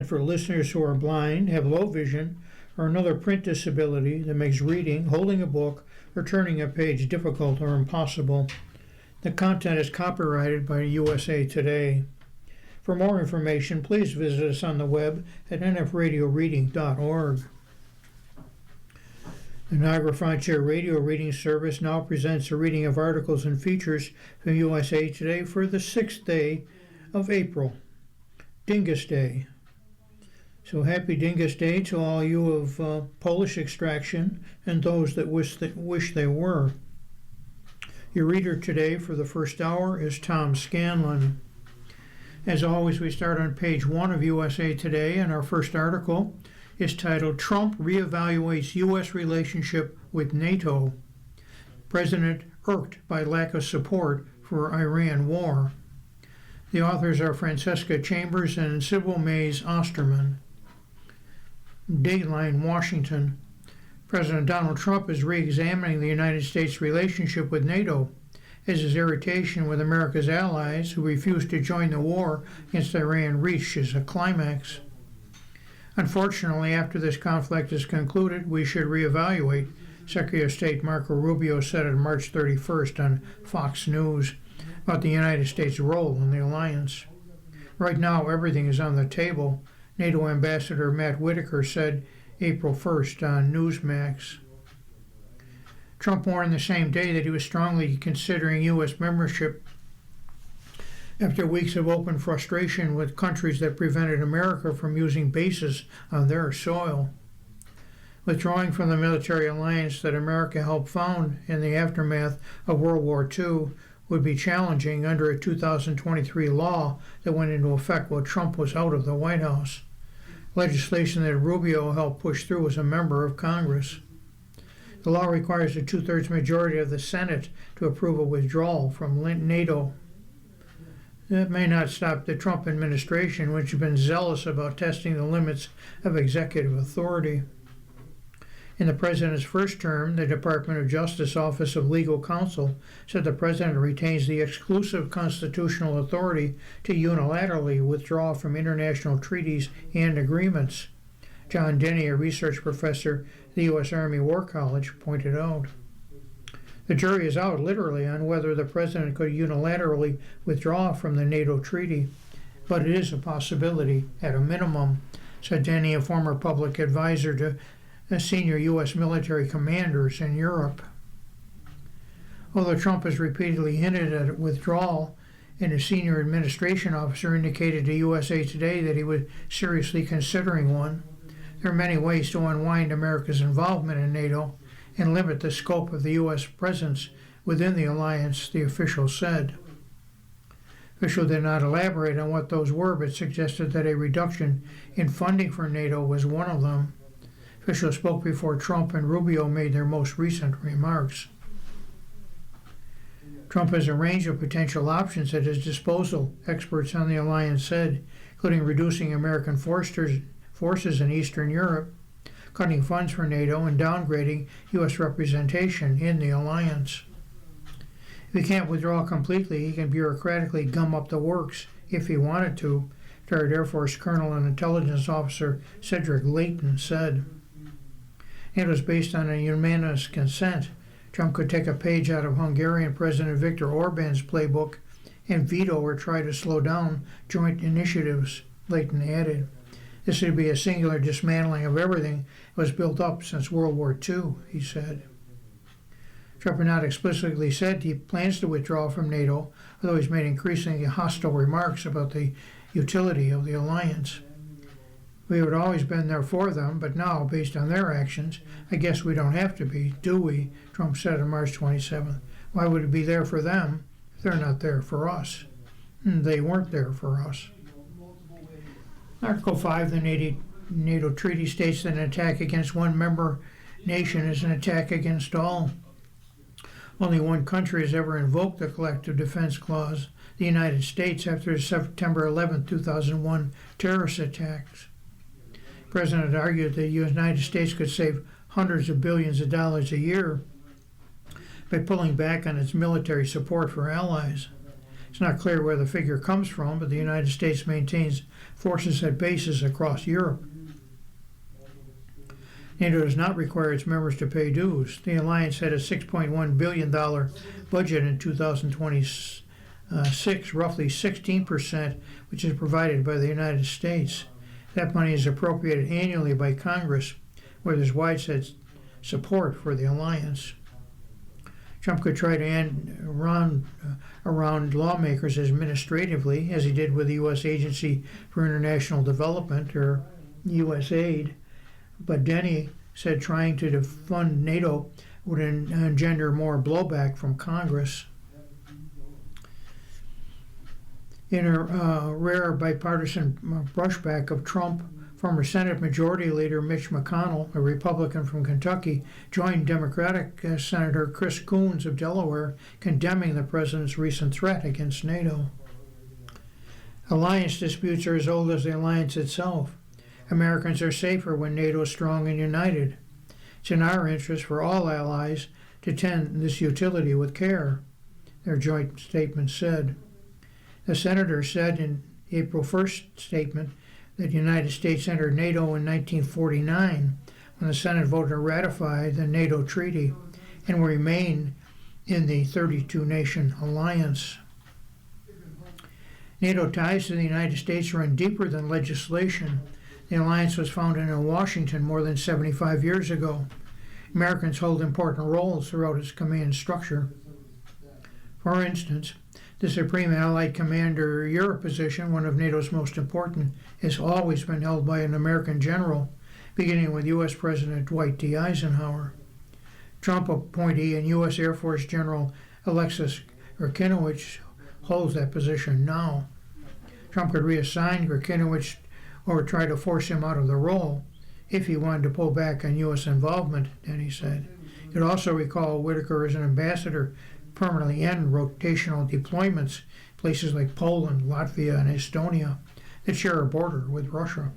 for listeners who are blind, have low vision, or another print disability that makes reading, holding a book, or turning a page difficult or impossible. The content is copyrighted by USA Today. For more information, please visit us on the web at nfradioreading.org. The Niagara Frontier Radio Reading Service now presents a reading of articles and features from USA Today for the 6th day of April, Dingus Day. So happy Dingus Day to all you of Polish extraction and those that wish they were. Your reader today for the first hour is Tom Scanlon. As always, we start on page 1 of USA Today, and our first article is titled Trump Reevaluates U.S. Relationship with NATO. President irked by lack of support for Iran war. The authors are Francesca Chambers and Sybil Mays Osterman. Dateline, Washington. President Donald Trump is re-examining the United States' relationship with NATO as his irritation with America's allies who refused to join the war against Iran reaches a climax. Unfortunately, after this conflict is concluded, we should reevaluate, Secretary of State Marco Rubio said on March 31st on Fox News about the United States' role in the alliance. Right now, everything is on the table, NATO Ambassador Matt Whitaker said April 1st on Newsmax. Trump warned the same day that he was strongly considering U.S. membership after weeks of open frustration with countries that prevented America from using bases on their soil. Withdrawing from the military alliance that America helped found in the aftermath of World War II would be challenging under a 2023 law that went into effect while Trump was out of the White House. Legislation that Rubio helped push through as a member of Congress. The law requires a 2/3 majority of the Senate to approve a withdrawal from NATO. That may not stop the Trump administration, which has been zealous about testing the limits of executive authority. In the president's first term, the Department of Justice Office of Legal Counsel said the president retains the exclusive constitutional authority to unilaterally withdraw from international treaties and agreements. John Denny, a research professor at the U.S. Army War College, pointed out. The jury is out, literally, on whether the president could unilaterally withdraw from the NATO treaty, but it is a possibility, at a minimum, said Denny, a former public advisor to senior U.S. military commanders in Europe. Although Trump has repeatedly hinted at withdrawal, and a senior administration officer indicated to USA Today that he was seriously considering one, there are many ways to unwind America's involvement in NATO and limit the scope of the U.S. presence within the alliance, the official said. Official did not elaborate on what those were, but suggested that a reduction in funding for NATO was one of them. Official spoke before Trump and Rubio made their most recent remarks. Trump has a range of potential options at his disposal, experts on the alliance said, including reducing American forces in Eastern Europe, cutting funds for NATO, and downgrading U.S. representation in the alliance. If he can't withdraw completely, he can bureaucratically gum up the works if he wanted to, retired Air Force Colonel and Intelligence Officer Cedric Leighton said. It was based on a unanimous consent. Trump could take a page out of Hungarian President Viktor Orban's playbook and veto or try to slow down joint initiatives, Leighton added. This would be a singular dismantling of everything that was built up since World War II, he said. Trump had not explicitly said he plans to withdraw from NATO, although he's made increasingly hostile remarks about the utility of the alliance. We have always been there for them, but now, based on their actions, I guess we don't have to be, do we? Trump said on March 27th. Why would it be there for them if they're not there for us? They weren't there for us. Article 5, the NATO treaty states that an attack against one member nation is an attack against all. Only one country has ever invoked the Collective Defense Clause, the United States, after the September 11, 2001 terrorist attacks. The President argued that the United States could save hundreds of billions of dollars a year by pulling back on its military support for allies. It's not clear where the figure comes from, but the United States maintains forces at bases across Europe. NATO does not require its members to pay dues. The alliance had a $6.1 billion budget in 2026, roughly 16%, which is provided by the United States. That money is appropriated annually by Congress, where there's widespread support for the alliance. Trump could try to end around lawmakers administratively, as he did with the U.S. Agency for International Development, or USAID, but Denny said trying to defund NATO would engender more blowback from Congress. In a rare bipartisan brushback of Trump, former Senate Majority Leader Mitch McConnell, a Republican from Kentucky, joined Democratic Senator Chris Coons of Delaware, condemning the president's recent threat against NATO. Alliance disputes are as old as the alliance itself. Americans are safer when NATO is strong and united. It's in our interest for all allies to tend this utility with care, their joint statement said. The senator said in April 1st statement that the United States entered NATO in 1949 when the Senate voted to ratify the NATO treaty and will remain in the 32-nation alliance. NATO ties to the United States run deeper than legislation. The alliance was founded in Washington more than 75 years ago. Americans hold important roles throughout its command structure. For instance, the Supreme Allied Commander Europe position, one of NATO's most important, has always been held by an American general, beginning with U.S. President Dwight D. Eisenhower. Trump appointee and U.S. Air Force General Alexis Gurkinowicz holds that position now. Trump could reassign Gurkinowicz or try to force him out of the role if he wanted to pull back on U.S. involvement, Denny said. You could also recall Whitaker as an ambassador permanently end rotational deployments, places like Poland, Latvia, and Estonia that share a border with Russia.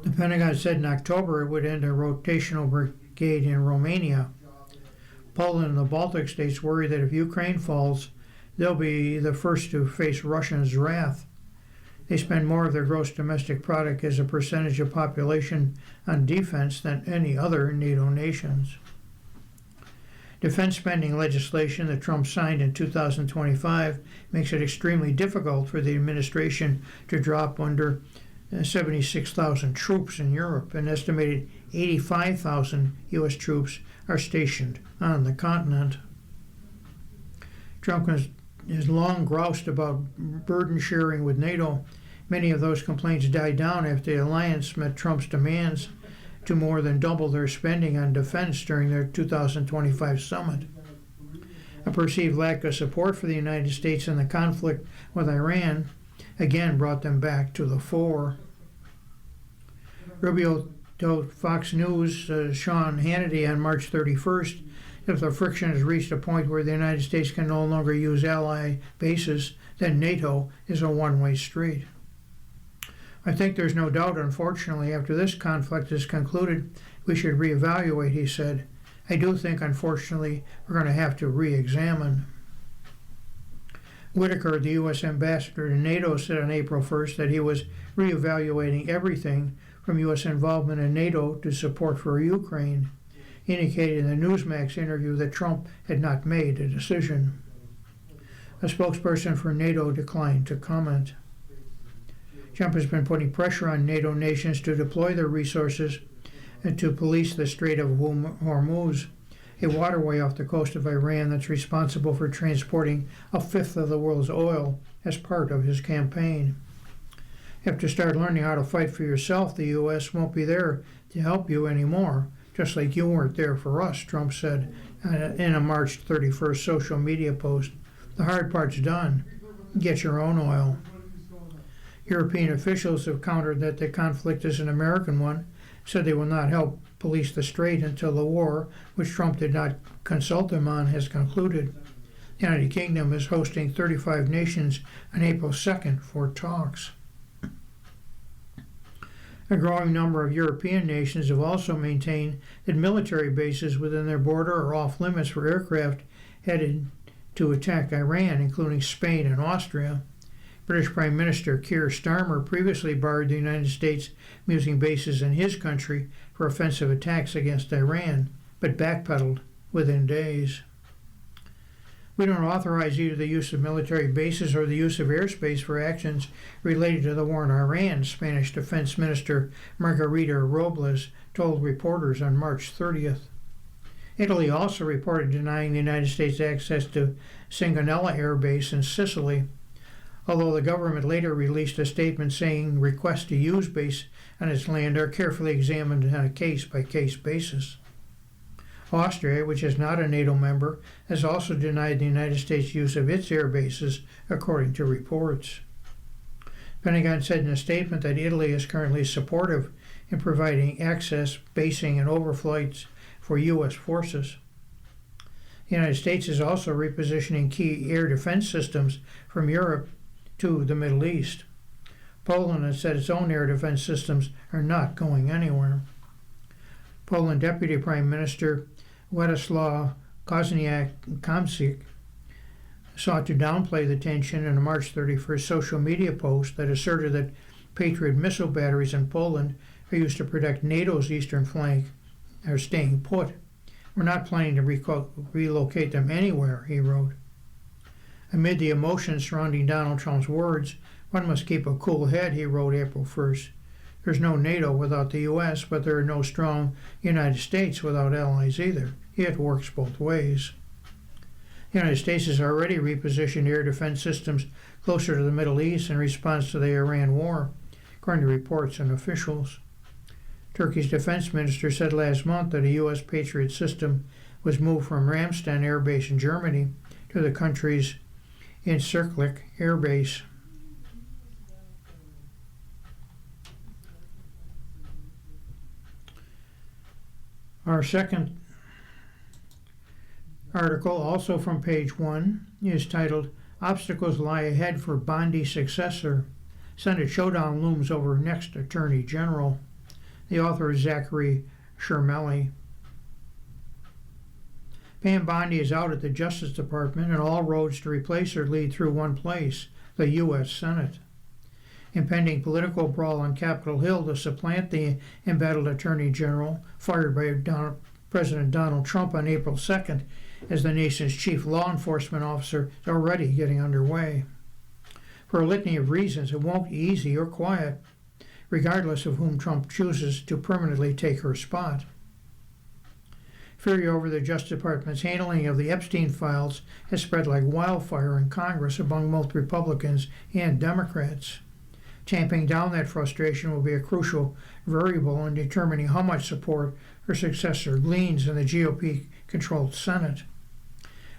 The Pentagon said in October it would end a rotational brigade in Romania. Poland and the Baltic states worry that if Ukraine falls, they'll be the first to face Russia's wrath. They spend more of their gross domestic product as a percentage of population on defense than any other NATO nations. Defense spending legislation that Trump signed in 2025 makes it extremely difficult for the administration to drop under 76,000 troops in Europe. An estimated 85,000 U.S. troops are stationed on the continent. Trump has long groused about burden sharing with NATO. Many of those complaints died down after the alliance met Trump's demands to more than double their spending on defense during their 2025 summit. A perceived lack of support for the United States in the conflict with Iran again brought them back to the fore. Rubio told Fox News' Sean Hannity on March 31st, if the friction has reached a point where the United States can no longer use ally bases, then NATO is a one-way street. I think there's no doubt, unfortunately, after this conflict is concluded, we should reevaluate, he said. I do think, unfortunately, we're going to have to re-examine. Whitaker, the U.S. ambassador to NATO, said on April 1st that he was reevaluating everything from U.S. involvement in NATO to support for Ukraine, indicating in the Newsmax interview that Trump had not made a decision. A spokesperson for NATO declined to comment. Trump has been putting pressure on NATO nations to deploy their resources and to police the Strait of Hormuz, a waterway off the coast of Iran that's responsible for transporting a fifth of the world's oil, as part of his campaign. You have to start learning how to fight for yourself. The U.S. won't be there to help you anymore, just like you weren't there for us, Trump said in a March 31st social media post. The hard part's done. Get your own oil. European officials have countered that the conflict is an American one, said they will not help police the strait until the war, which Trump did not consult them on, has concluded. The United Kingdom is hosting 35 nations on April 2nd for talks. A growing number of European nations have also maintained that military bases within their border are off limits for aircraft headed to attack Iran, including Spain and Austria. British Prime Minister Keir Starmer previously barred the United States from using bases in his country for offensive attacks against Iran, but backpedaled within days. We don't authorize either the use of military bases or the use of airspace for actions related to the war in Iran, Spanish Defense Minister Margarita Robles told reporters on March 30th. Italy also reported denying the United States access to Sigonella Air Base in Sicily, although the government later released a statement saying requests to use base on its land are carefully examined on a case-by-case basis. Austria, which is not a NATO member, has also denied the United States use of its air bases, according to reports. Pentagon said in a statement that Italy is currently supportive in providing access, basing, and overflights for U.S. forces. The United States is also repositioning key air defense systems from Europe to the Middle East. Poland has said its own air defense systems are not going anywhere. Poland Deputy Prime Minister Władysław Kosiniak-Kamysz sought to downplay the tension in a March 31st social media post that asserted that Patriot missile batteries in Poland are used to protect NATO's eastern flank are staying put. We're not planning to relocate them anywhere, he wrote. Amid the emotion surrounding Donald Trump's words, one must keep a cool head, he wrote April 1st. There's no NATO without the U.S., but there are no strong United States without allies either. It works both ways. The United States has already repositioned air defense systems closer to the Middle East in response to the Iran war, according to reports and officials. Turkey's defense minister said last month that a U.S. Patriot system was moved from Ramstein Air Base in Germany to the country's Incirlik Air Base. Our second article, also from page 1, is titled, Obstacles Lie Ahead for Bondi Successor. Senate Showdown Looms Over Next Attorney General. The author is Zachary Shermelli. Pam Bondi is out at the Justice Department, and all roads to replace her lead through one place, the U.S. Senate. Impending political brawl on Capitol Hill to supplant the embattled Attorney General, fired by President Donald Trump on April 2nd, as the nation's chief law enforcement officer, is already getting underway. For a litany of reasons, it won't be easy or quiet, regardless of whom Trump chooses to permanently take her spot. Fury over the Justice Department's handling of the Epstein files has spread like wildfire in Congress among both Republicans and Democrats. Tamping down that frustration will be a crucial variable in determining how much support her successor gleans in the GOP-controlled Senate.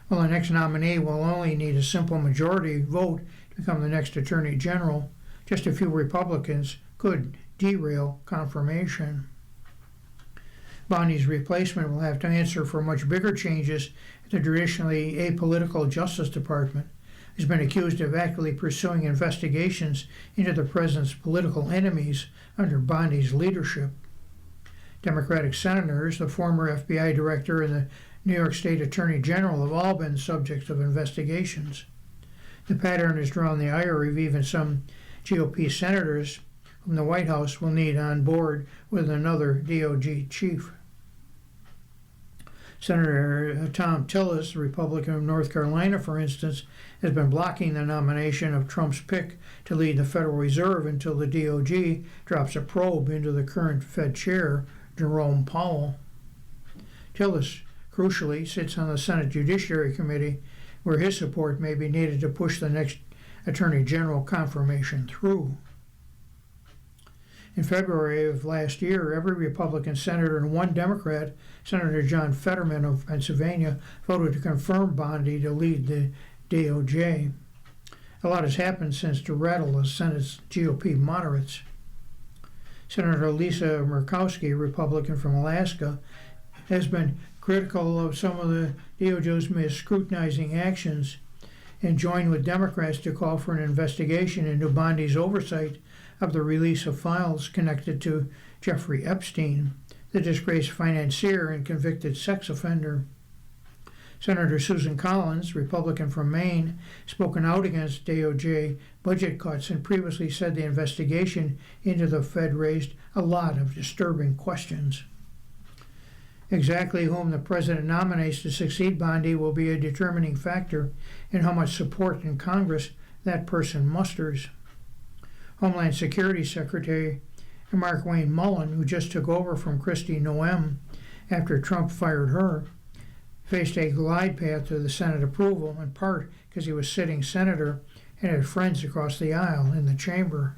While the next nominee will only need a simple majority vote to become the next Attorney General, just a few Republicans could derail confirmation. Bondi's replacement will have to answer for much bigger changes at the traditionally apolitical Justice Department. Has been accused of actively pursuing investigations into the president's political enemies under Bondi's leadership. Democratic senators, the former FBI director, and the New York State Attorney General have all been subjects of investigations. The pattern has drawn the ire of even some GOP senators whom the White House will need on board with another DOJ chief. Senator Tom Tillis, a Republican of North Carolina, for instance, has been blocking the nomination of Trump's pick to lead the Federal Reserve until the DOJ drops a probe into the current Fed chair, Jerome Powell. Tillis, crucially, sits on the Senate Judiciary Committee, where his support may be needed to push the next Attorney General confirmation through. In February of last year, every Republican senator and one Democrat, Senator John Fetterman of Pennsylvania, voted to confirm Bondi to lead the DOJ. A lot has happened since to rattle the Senate's GOP moderates. Senator Lisa Murkowski, a Republican from Alaska, has been critical of some of the DOJ's scrutinizing actions and joined with Democrats to call for an investigation into Bondi's oversight of the release of files connected to Jeffrey Epstein, the disgraced financier and convicted sex offender. Senator Susan Collins, Republican from Maine, spoken out against DOJ budget cuts and previously said the investigation into the Fed raised a lot of disturbing questions. Exactly whom the president nominates to succeed Bondi will be a determining factor in how much support in Congress that person musters. Homeland Security Secretary Markwayne Mullin, who just took over from Kristi Noem after Trump fired her, faced a glide path to the Senate approval, in part because he was sitting senator and had friends across the aisle in the chamber.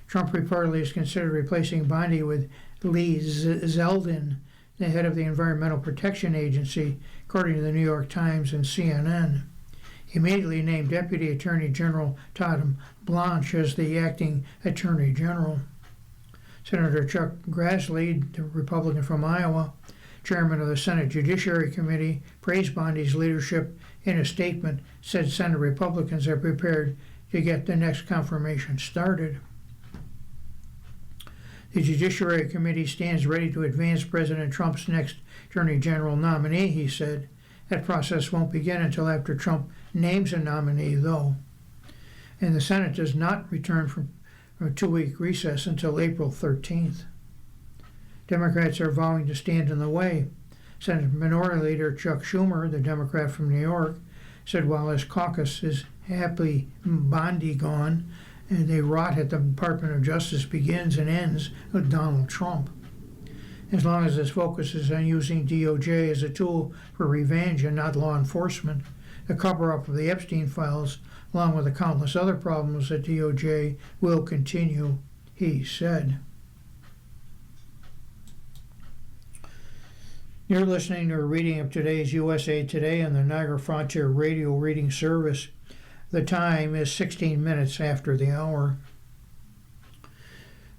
Trump reportedly is considered replacing Bondi with Lee Zeldin, the head of the Environmental Protection Agency, according to the New York Times and CNN. He immediately named Deputy Attorney General Todd Blanche as the acting Attorney General. Senator Chuck Grassley, the Republican from Iowa, chairman of the Senate Judiciary Committee, praised Bondi's leadership in a statement, said Senate Republicans are prepared to get the next confirmation started. The Judiciary Committee stands ready to advance President Trump's next Attorney General nominee, he said. That process won't begin until after Trump names a nominee, though. And the Senate does not return from a 2-week recess until April 13th. Democrats are vowing to stand in the way. Senate Minority Leader Chuck Schumer, the Democrat from New York, said while his caucus is happily Bondi gone, and the rot at the Department of Justice begins and ends with Donald Trump. As long as its focus is on using DOJ as a tool for revenge and not law enforcement, the cover-up of the Epstein files, along with the countless other problems at DOJ, will continue, he said. You're listening to a reading of today's USA Today on the Niagara Frontier Radio Reading Service. The time is 16 minutes after the hour.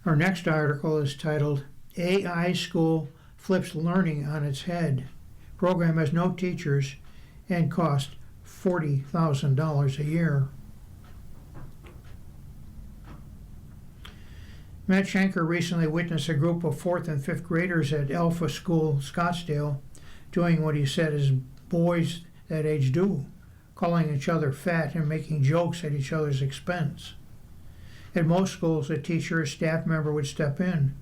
Our next article is titled, AI School Flips Learning on Its Head. Program has no teachers and costs $40,000 a year. Matt Shanker recently witnessed a group of 4th and 5th graders at Alpha School, Scottsdale, doing what he said is boys that age do, calling each other fat and making jokes at each other's expense. At most schools, a teacher or staff member would step in.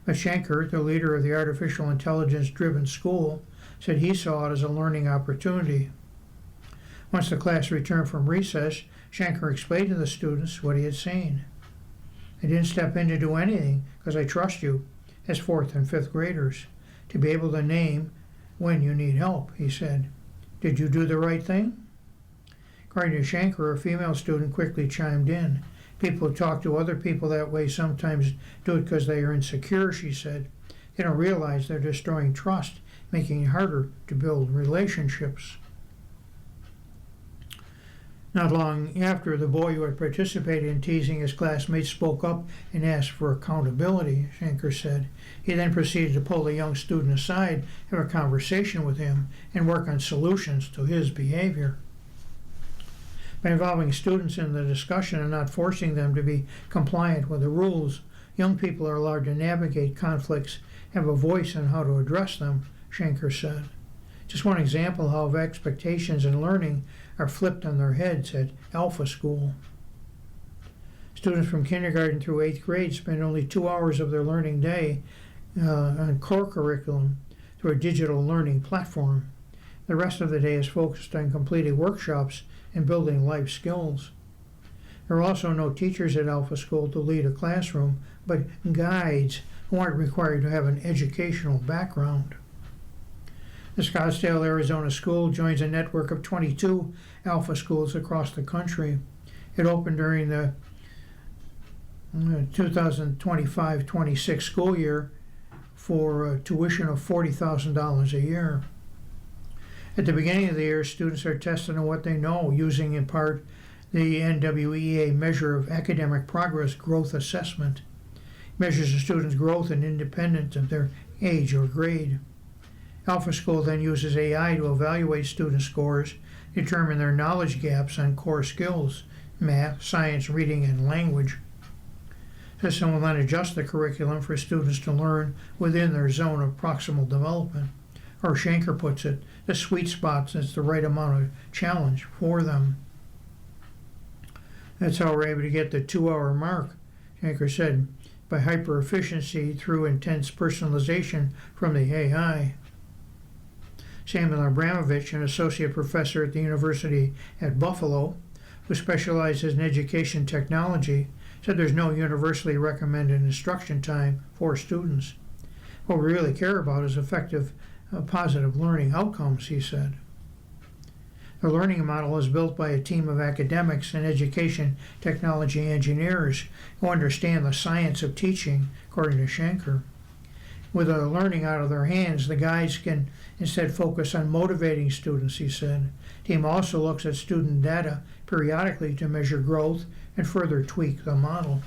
But Shanker, the leader of the artificial intelligence-driven school, said he saw it as a learning opportunity. Once the class returned from recess, Shanker explained to the students what he had seen. I didn't step in to do anything because I trust you as 4th and 5th graders to be able to name when you need help, he said. Did you do the right thing? According to Shanker, a female student quickly chimed in. People who talk to other people that way sometimes do it because they are insecure, she said. They don't realize they're destroying trust, making it harder to build relationships. Not long after, the boy who had participated in teasing his classmates spoke up and asked for accountability, Shanker said. He then proceeded to pull the young student aside, have a conversation with him, and work on solutions to his behavior. By involving students in the discussion and not forcing them to be compliant with the rules, young people are allowed to navigate conflicts, have a voice on how to address them, Shanker said. Just one example how expectations in learning are flipped on their heads at Alpha School. Students from kindergarten through 8th grade spend only 2 hours of their learning day on core curriculum through a digital learning platform. The rest of the day is focused on completing workshops and building life skills. There are also no teachers at Alpha School to lead a classroom, but guides who aren't required to have an educational background. The Scottsdale, Arizona school joins a network of 22 Alpha schools across the country. It opened during the 2025-26 school year for a tuition of $40,000 a year. At the beginning of the year, students are tested on what they know, using in part the NWEA measure of academic progress growth assessment. It measures a student's growth and independence of their age or grade. Alpha School then uses AI to evaluate student scores, determine their knowledge gaps on core skills, math, science, reading, and language. The system will then adjust the curriculum for students to learn within their zone of proximal development, or Shanker puts it, the sweet spot that's the right amount of challenge for them. That's how we're able to get the 2-hour mark, Shanker said, by hyper-efficiency through intense personalization from the AI. Samuel Abramovich, an associate professor at the University at Buffalo, who specializes in education technology, said there's no universally recommended instruction time for students. What we really care about is effective, positive learning outcomes, he said. The learning model is built by a team of academics and education technology engineers who understand the science of teaching, according to Shanker. With the learning out of their hands, the guides can instead focus on motivating students, he said. The team also looks at student data periodically to measure growth and further tweak the model.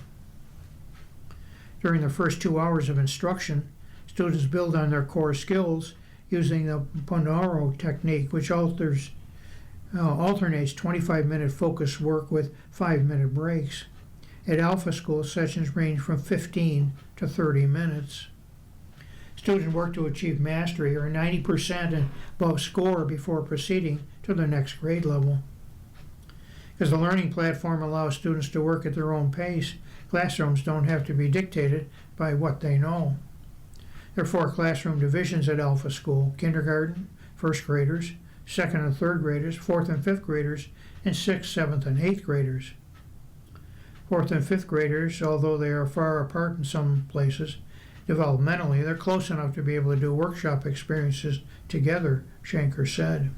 During the first 2 hours of instruction, students build on their core skills using the Pomodoro technique, which alternates 25-minute focused work with 5-minute breaks. At Alpha School, sessions range from 15 to 30 minutes. Students work to achieve mastery or 90% and above score before proceeding to the next grade level. Because the learning platform allows students to work at their own pace, classrooms don't have to be dictated by what they know. There are 4 classroom divisions at Alpha School: kindergarten, first graders, second and third graders, fourth and fifth graders, and sixth, seventh, and eighth graders. Fourth and fifth graders, although they are far apart in some places, developmentally, they're close enough to be able to do workshop experiences together, Shanker said.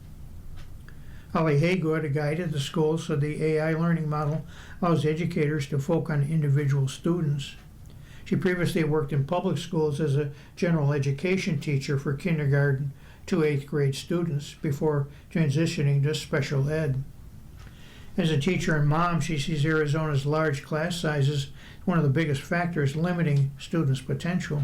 Holly Haygood, a guide at the school, said the AI learning model allows educators to focus on individual students. She previously worked in public schools as a general education teacher for kindergarten to 8th grade students before transitioning to special ed. As a teacher and mom, she sees Arizona's large class sizes as one of the biggest factors limiting students' potential.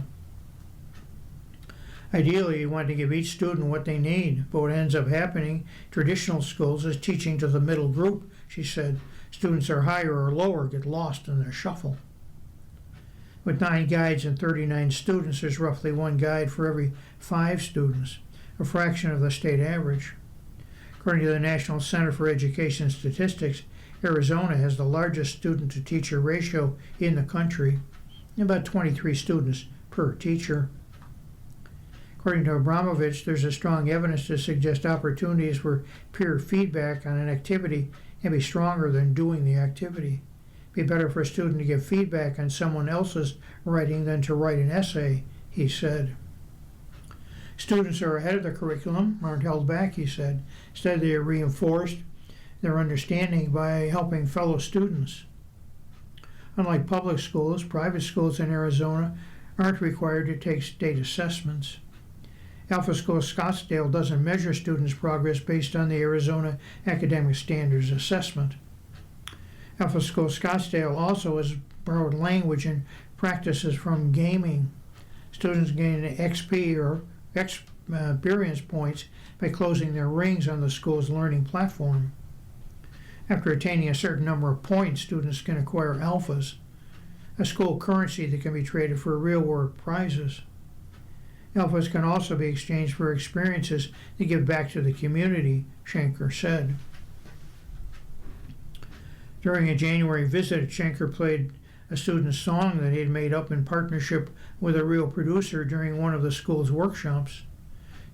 Ideally, you want to give each student what they need, but what ends up happening in traditional schools is teaching to the middle group, she said. Students are higher or lower get lost in their shuffle. With 9 guides and 39 students, there's roughly 1 guide for every 5 students, a fraction of the state average. According to the National Center for Education Statistics, Arizona has the largest student-to-teacher ratio in the country, about 23 students per teacher. According to Abramovich, there's a strong evidence to suggest opportunities for peer feedback on an activity can be stronger than doing the activity. It'd be better for a student to give feedback on someone else's writing than to write an essay, he said. Students are ahead of the curriculum, aren't held back, he said. Instead, they are reinforced their understanding by helping fellow students. Unlike public schools, private schools in Arizona aren't required to take state assessments. Alpha School Scottsdale doesn't measure students' progress based on the Arizona Academic Standards Assessment. Alpha School Scottsdale also has borrowed language and practices from gaming. Students gain XP or experience points by closing their rings on the school's learning platform. After attaining a certain number of points, students can acquire alphas, a school currency that can be traded for real-world prizes. Alphas can also be exchanged for experiences that give back to the community, Shanker said. During a January visit, Shanker played a student's song that he had made up in partnership with a real producer during one of the school's workshops.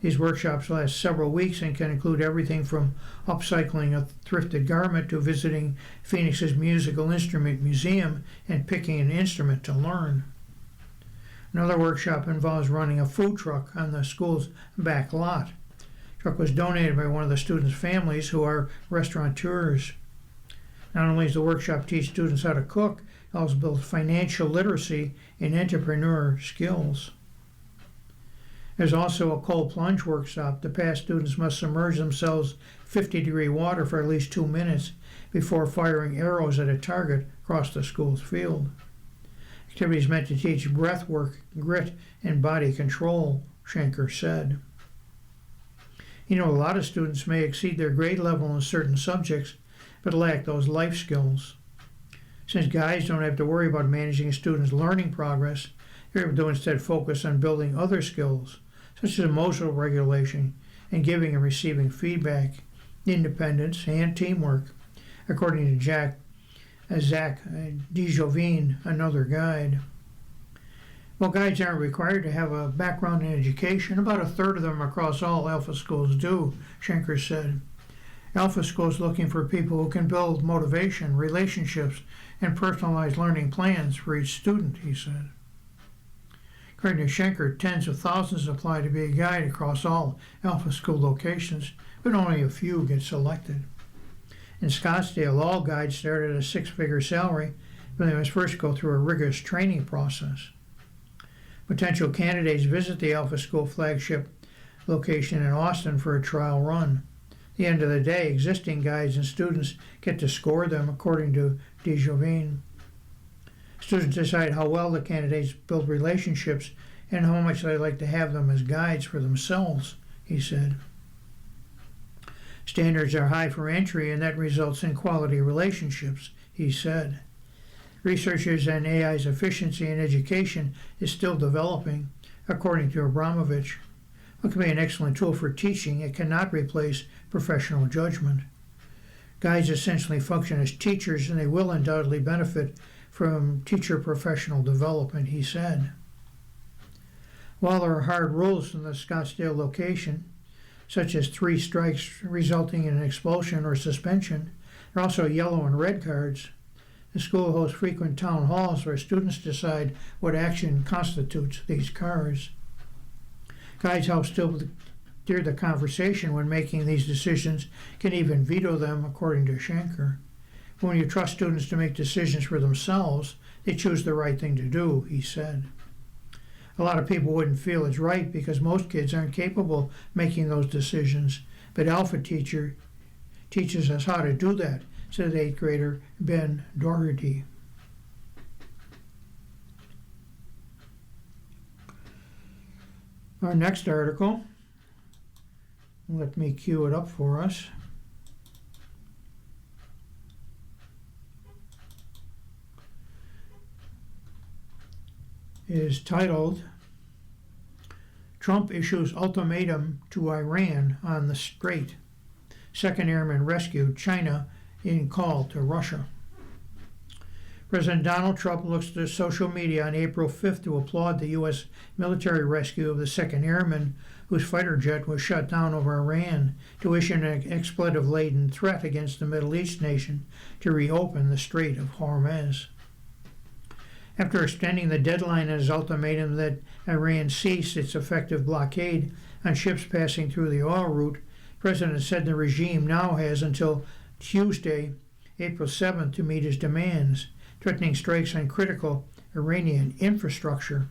These workshops last several weeks and can include everything from upcycling a thrifted garment to visiting Phoenix's Musical Instrument Museum and picking an instrument to learn. Another workshop involves running a food truck on the school's back lot. The truck was donated by one of the students' families who are restaurateurs. Not only does the workshop teach students how to cook, it also builds financial literacy and entrepreneur skills. There's also a cold plunge workshop. The past students must submerge themselves in 50-degree water for at least 2 minutes before firing arrows at a target across the school's field. Activities meant to teach breath work, grit, and body control, Shanker said. A lot of students may exceed their grade level in certain subjects, but lack those life skills. Since guides don't have to worry about managing a student's learning progress, they're able to instead focus on building other skills, such as emotional regulation and giving and receiving feedback, independence, and teamwork, according to Zach DeJovine, another guide. While guides aren't required to have a background in education, about a third of them across all Alpha schools do, Schenker said. Alpha schools looking for people who can build motivation, relationships, and personalized learning plans for each student, he said. According to Schenker, tens of thousands apply to be a guide across all Alpha school locations, but only a few get selected. In Scottsdale, all guides start at a six-figure salary, but they must first go through a rigorous training process. Potential candidates visit the Alpha School flagship location in Austin for a trial run. At the end of the day, existing guides and students get to score them, according to DeJovine. Students decide how well the candidates build relationships and how much they like to have them as guides for themselves, he said. Standards are high for entry, and that results in quality relationships, he said. Researchers on AI's efficiency in education is still developing, according to Abramovich. It can be an excellent tool for teaching. It cannot replace professional judgment. Guides essentially function as teachers, and they will undoubtedly benefit from teacher professional development, he said. While there are hard rules in the Scottsdale location, such as 3 strikes resulting in an expulsion or suspension, there are also yellow and red cards. The school hosts frequent town halls where students decide what action constitutes these cards. Guides help steer the conversation when making these decisions, can even veto them, according to Schenker. When you trust students to make decisions for themselves, they choose the right thing to do, he said. A lot of people wouldn't feel it's right because most kids aren't capable of making those decisions, but Alpha Teacher teaches us how to do that, said 8th grader Ben Doherty. Our next article, let me cue it up for us. Is titled, Trump Issues Ultimatum to Iran on the Strait. Second Airman Rescued, China in Call to Russia. President Donald Trump looks to social media on April 5th to applaud the U.S. military rescue of the Second Airman, whose fighter jet was shot down over Iran, to issue an expletive-laden threat against the Middle East nation to reopen the Strait of Hormuz. After extending the deadline in his ultimatum that Iran cease its effective blockade on ships passing through the oil route, the President said the regime now has until Tuesday, April 7th, to meet his demands, threatening strikes on critical Iranian infrastructure.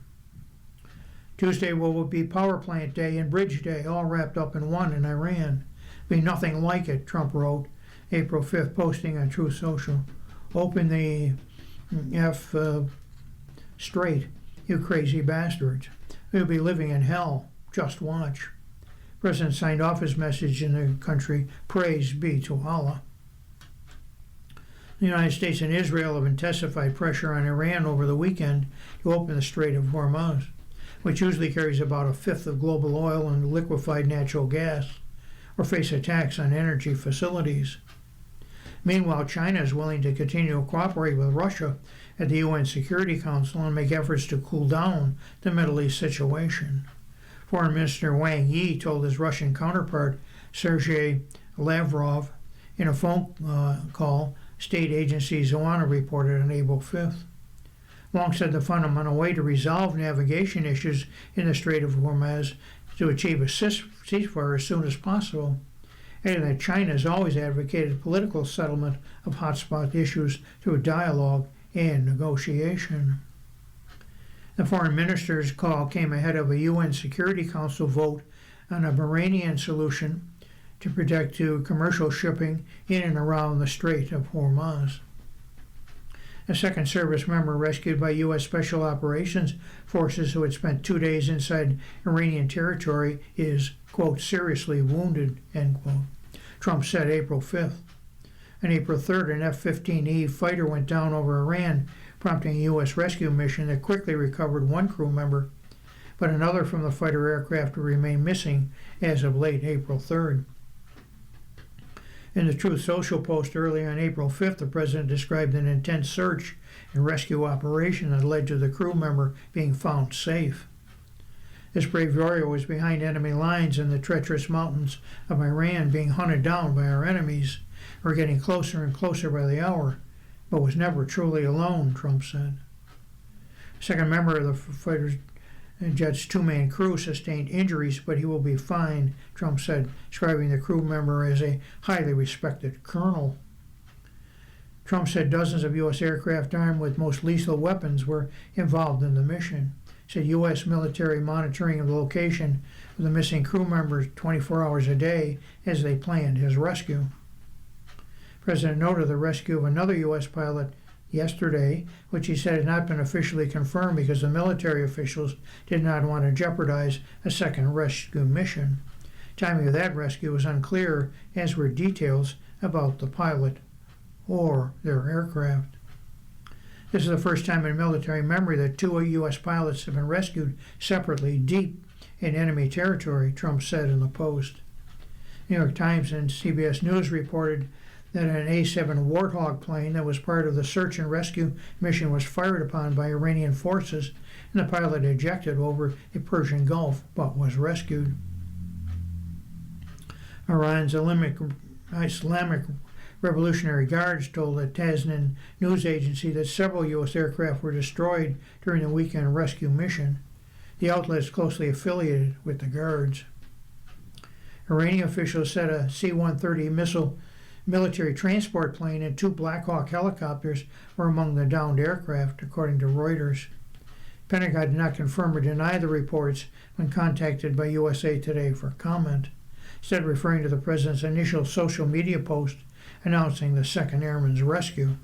Tuesday will be Power Plant Day and Bridge Day, all wrapped up in one in Iran. Be nothing like it, Trump wrote, April 5th, posting on Truth Social. Open the Strait, you crazy bastards. We'll be living in hell. Just watch. The President signed off his message in the country, Praise be to Allah. The United States and Israel have intensified pressure on Iran over the weekend to open the Strait of Hormuz, which usually carries about a fifth of global oil and liquefied natural gas, or face attacks on energy facilities. Meanwhile, China is willing to continue to cooperate with Russia at the UN Security Council and make efforts to cool down the Middle East situation. Foreign Minister Wang Yi told his Russian counterpart, Sergei Lavrov, in a phone call, state agency Zoana reported on April 5th. Wang said the fundamental way to resolve navigation issues in the Strait of Hormuz is to achieve a ceasefire as soon as possible, adding that China has always advocated political settlement of hotspot issues through dialogue and negotiation. The foreign minister's call came ahead of a UN Security Council vote on a Iranian solution to protect commercial shipping in and around the Strait of Hormuz. A second service member rescued by U.S. Special Operations Forces who had spent 2 days inside Iranian territory is, quote, seriously wounded, end quote, Trump said April 5th. On April 3rd, an F-15E fighter went down over Iran, prompting a U.S. rescue mission that quickly recovered one crew member, but another from the fighter aircraft will remain missing as of late April 3rd. In the Truth Social post early on April 5th, the president described an intense search and rescue operation that led to the crew member being found safe. This brave warrior was behind enemy lines in the treacherous mountains of Iran, being hunted down by our enemies. We're getting closer and closer by the hour, but was never truly alone, Trump said. A second member of the fighter jet's two-man crew sustained injuries, but he will be fine, Trump said, describing the crew member as a highly respected colonel. Trump said dozens of U.S. aircraft armed with most lethal weapons were involved in the mission. He said U.S. military monitoring of the location of the missing crew members 24 hours a day as they planned his rescue. The president noted the rescue of another U.S. pilot yesterday, which he said had not been officially confirmed because the military officials did not want to jeopardize a second rescue mission. Timing of that rescue was unclear, as were details about the pilot or their aircraft. This is the first time in military memory that two U.S. pilots have been rescued separately deep in enemy territory, Trump said in the Post. New York Times and CBS News reported that an A-7 Warthog plane that was part of the search and rescue mission was fired upon by Iranian forces, and the pilot ejected over the Persian Gulf but was rescued. Iran's Islamic Revolutionary Guards told the Tasnim news agency that several U.S. aircraft were destroyed during the weekend rescue mission. The outlet is closely affiliated with the Guards. Iranian officials said a C-130 military transport plane and two Black Hawk helicopters were among the downed aircraft, according to Reuters. Pentagon did not confirm or deny the reports when contacted by USA Today for comment, instead referring to the president's initial social media post announcing the 2nd Airman's rescue.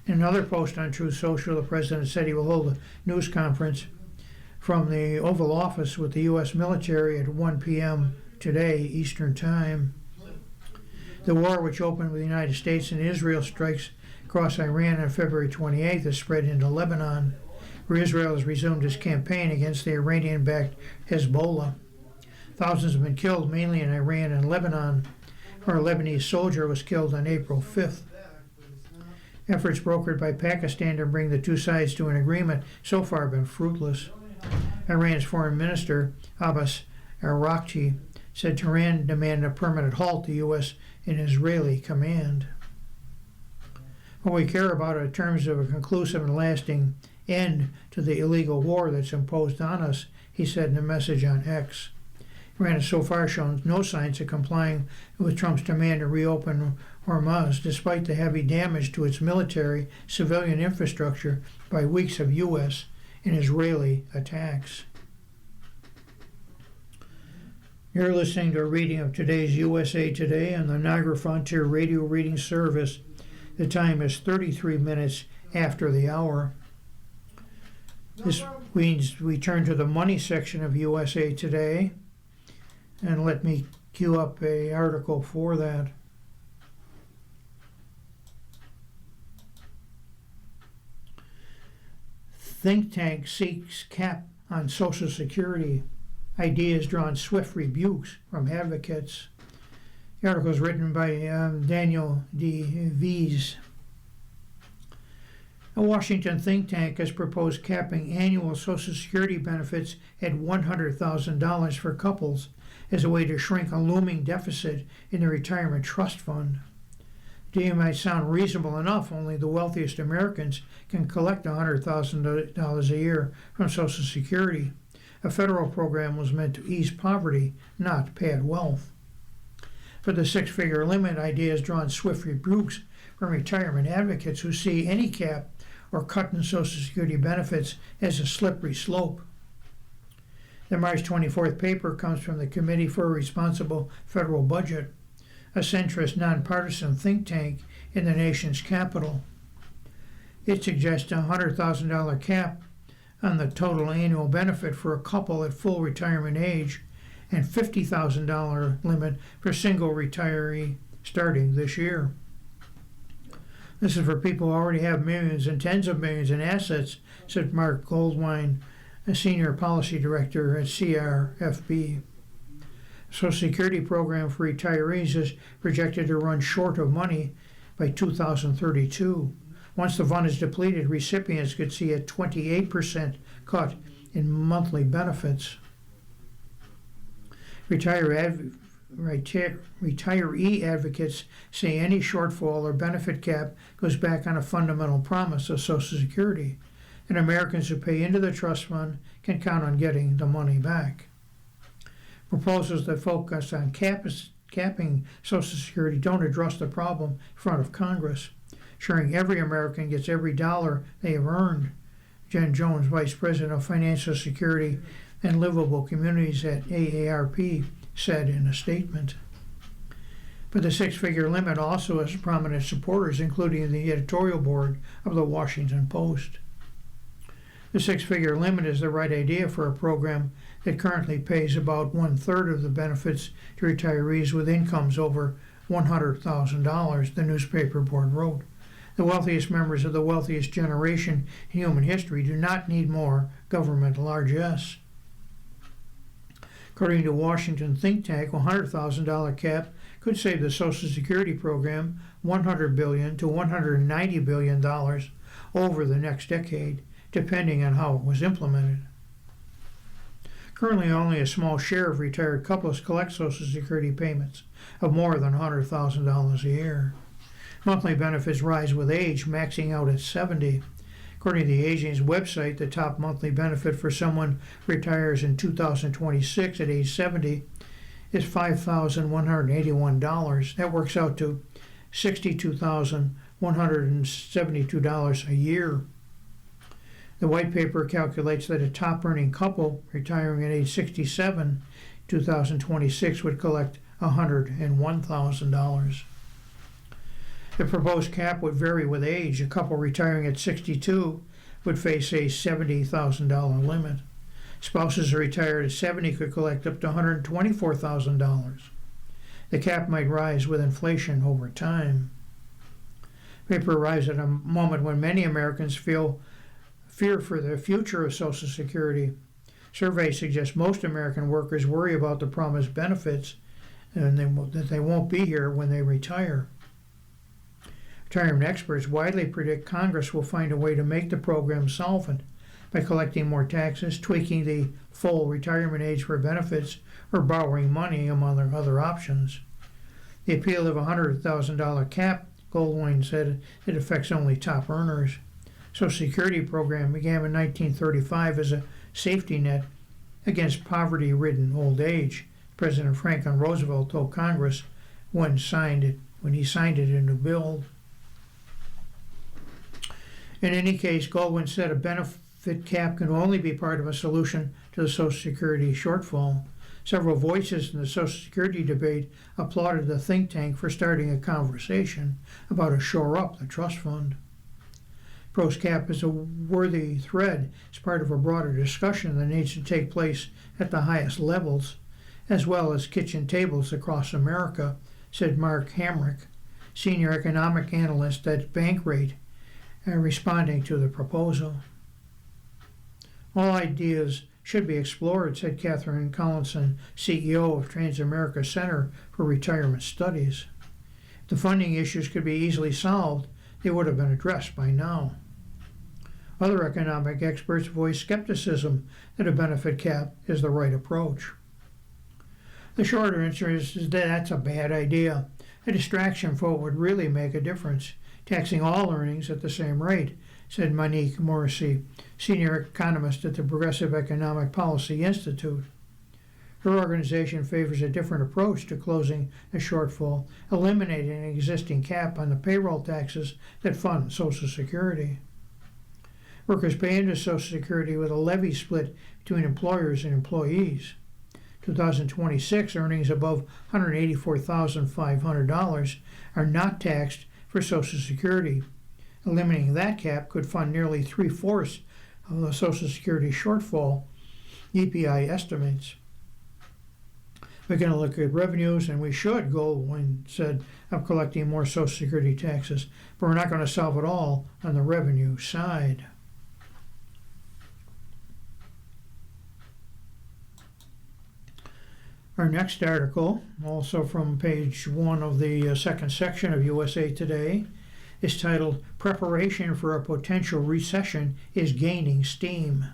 In another post on Truth Social, the president said he will hold a news conference from the Oval Office with the U.S. military at 1 p.m. today, Eastern Time. The war, which opened with the United States and Israel strikes across Iran on February 28th, has spread into Lebanon, where Israel has resumed its campaign against the Iranian-backed Hezbollah. Thousands have been killed, mainly in Iran and Lebanon, where a Lebanese soldier was killed on April 5th. Efforts brokered by Pakistan to bring the two sides to an agreement so far have been fruitless. Iran's foreign minister, Abbas Araghchi, said Tehran demanded a permanent halt to U.S. and Israeli command. What we care about are terms of a conclusive and lasting end to the illegal war that's imposed on us, he said in a message on X. Iran has so far shown no signs of complying with Trump's demand to reopen Hormuz, despite the heavy damage to its military, civilian infrastructure by weeks of U.S. and Israeli attacks. You're listening to a reading of today's USA Today on the Niagara Frontier Radio Reading Service. The time is 33 minutes after the hour. This means we turn to the money section of USA Today. And let me queue up an article for that. Think tank seeks cap on Social Security. Ideas drawn swift rebukes from advocates. The article is written by Daniel D. Vies. A Washington think tank has proposed capping annual Social Security benefits at $100,000 for couples as a way to shrink a looming deficit in the retirement trust fund. The deal might sound reasonable enough, only the wealthiest Americans can collect $100,000 a year from Social Security. A federal program was meant to ease poverty, not pad wealth. For the six-figure limit, ideas drawn swift rebukes from retirement advocates who see any cap or cut in Social Security benefits as a slippery slope. The March 24th paper comes from the Committee for a Responsible Federal Budget, a centrist, nonpartisan think tank in the nation's capital. It suggests a $100,000 cap on the total annual benefit for a couple at full retirement age and $50,000 limit for single retiree starting this year. This is for people who already have millions and tens of millions in assets, said Mark Goldwine, a senior policy director at CRFB. Social Security program for retirees is projected to run short of money by 2032. Once the fund is depleted, recipients could see a 28% cut in monthly benefits. Retiree advocates say any shortfall or benefit cap goes back on a fundamental promise of Social Security, and Americans who pay into the trust fund can count on getting the money back. Proposals that focus on capping Social Security don't address the problem in front of Congress, ensuring every American gets every dollar they have earned. Jen Jones, Vice President of Financial Security and Livable Communities at AARP, said in a statement. But the six-figure limit also has prominent supporters, including the editorial board of the Washington Post. The six-figure limit is the right idea for a program that currently pays about 1/3 of the benefits to retirees with incomes over $100,000, the newspaper board wrote. The wealthiest members of the wealthiest generation in human history do not need more government largesse. According to Washington think tank, a $100,000 cap could save the Social Security program $100 billion to $190 billion over the next decade, depending on how it was implemented. Currently, only a small share of retired couples collect Social Security payments of more than $100,000 a year. Monthly benefits rise with age, maxing out at 70. According to the Aging's website, the top monthly benefit for someone who retires in 2026 at age 70 is $5,181. That works out to $62,172 a year. The white paper calculates that a top-earning couple retiring at age 67 2026 would collect $101,000. The proposed cap would vary with age. A couple retiring at 62 would face a $70,000 limit. Spouses who retired at 70 could collect up to $124,000. The cap might rise with inflation over time. The paper arrives at a moment when many Americans feel fear for the future of Social Security. Surveys suggest most American workers worry about the promised benefits and that they won't be here when they retire. Retirement experts widely predict Congress will find a way to make the program solvent by collecting more taxes, tweaking the full retirement age for benefits, or borrowing money, among other options. The appeal of a $100,000 cap, Goldwyn said, it affects only top earners. Social Security program began in 1935 as a safety net against poverty-ridden old age. President Franklin Roosevelt told Congress when he signed it into bill. In any case, Goldwyn said a benefit cap can only be part of a solution to the Social Security shortfall. Several voices in the Social Security debate applauded the think tank for starting a conversation about how to shore up the trust fund. Proposed cap is a worthy thread as part of a broader discussion that needs to take place at the highest levels, as well as kitchen tables across America, said Mark Hamrick, senior economic analyst at Bankrate, responding to the proposal. All ideas should be explored, said Catherine Collinson, CEO of Transamerica Center for Retirement Studies. If the funding issues could be easily solved, they would have been addressed by now. Other economic experts voiced skepticism that a benefit cap is the right approach. The shorter answer is that that's a bad idea, a distraction for what would really make a difference, taxing all earnings at the same rate, said Monique Morrissey, senior economist at the Progressive Economic Policy Institute. Her organization favors a different approach to closing the shortfall, eliminating an existing cap on the payroll taxes that fund Social Security. Workers pay into Social Security with a levy split between employers and employees. 2026 earnings above $184,500 are not taxed for Social Security. Eliminating that cap could fund nearly 3/4 of the Social Security shortfall, EPI estimates. We're going to look at revenues, and we should, Goldwyn said, of collecting more Social Security taxes, but we're not going to solve it all on the revenue side. Our next article, also from page 1 of the second section of USA Today, is titled, Preparation for a Potential Recession is Gaining Steam.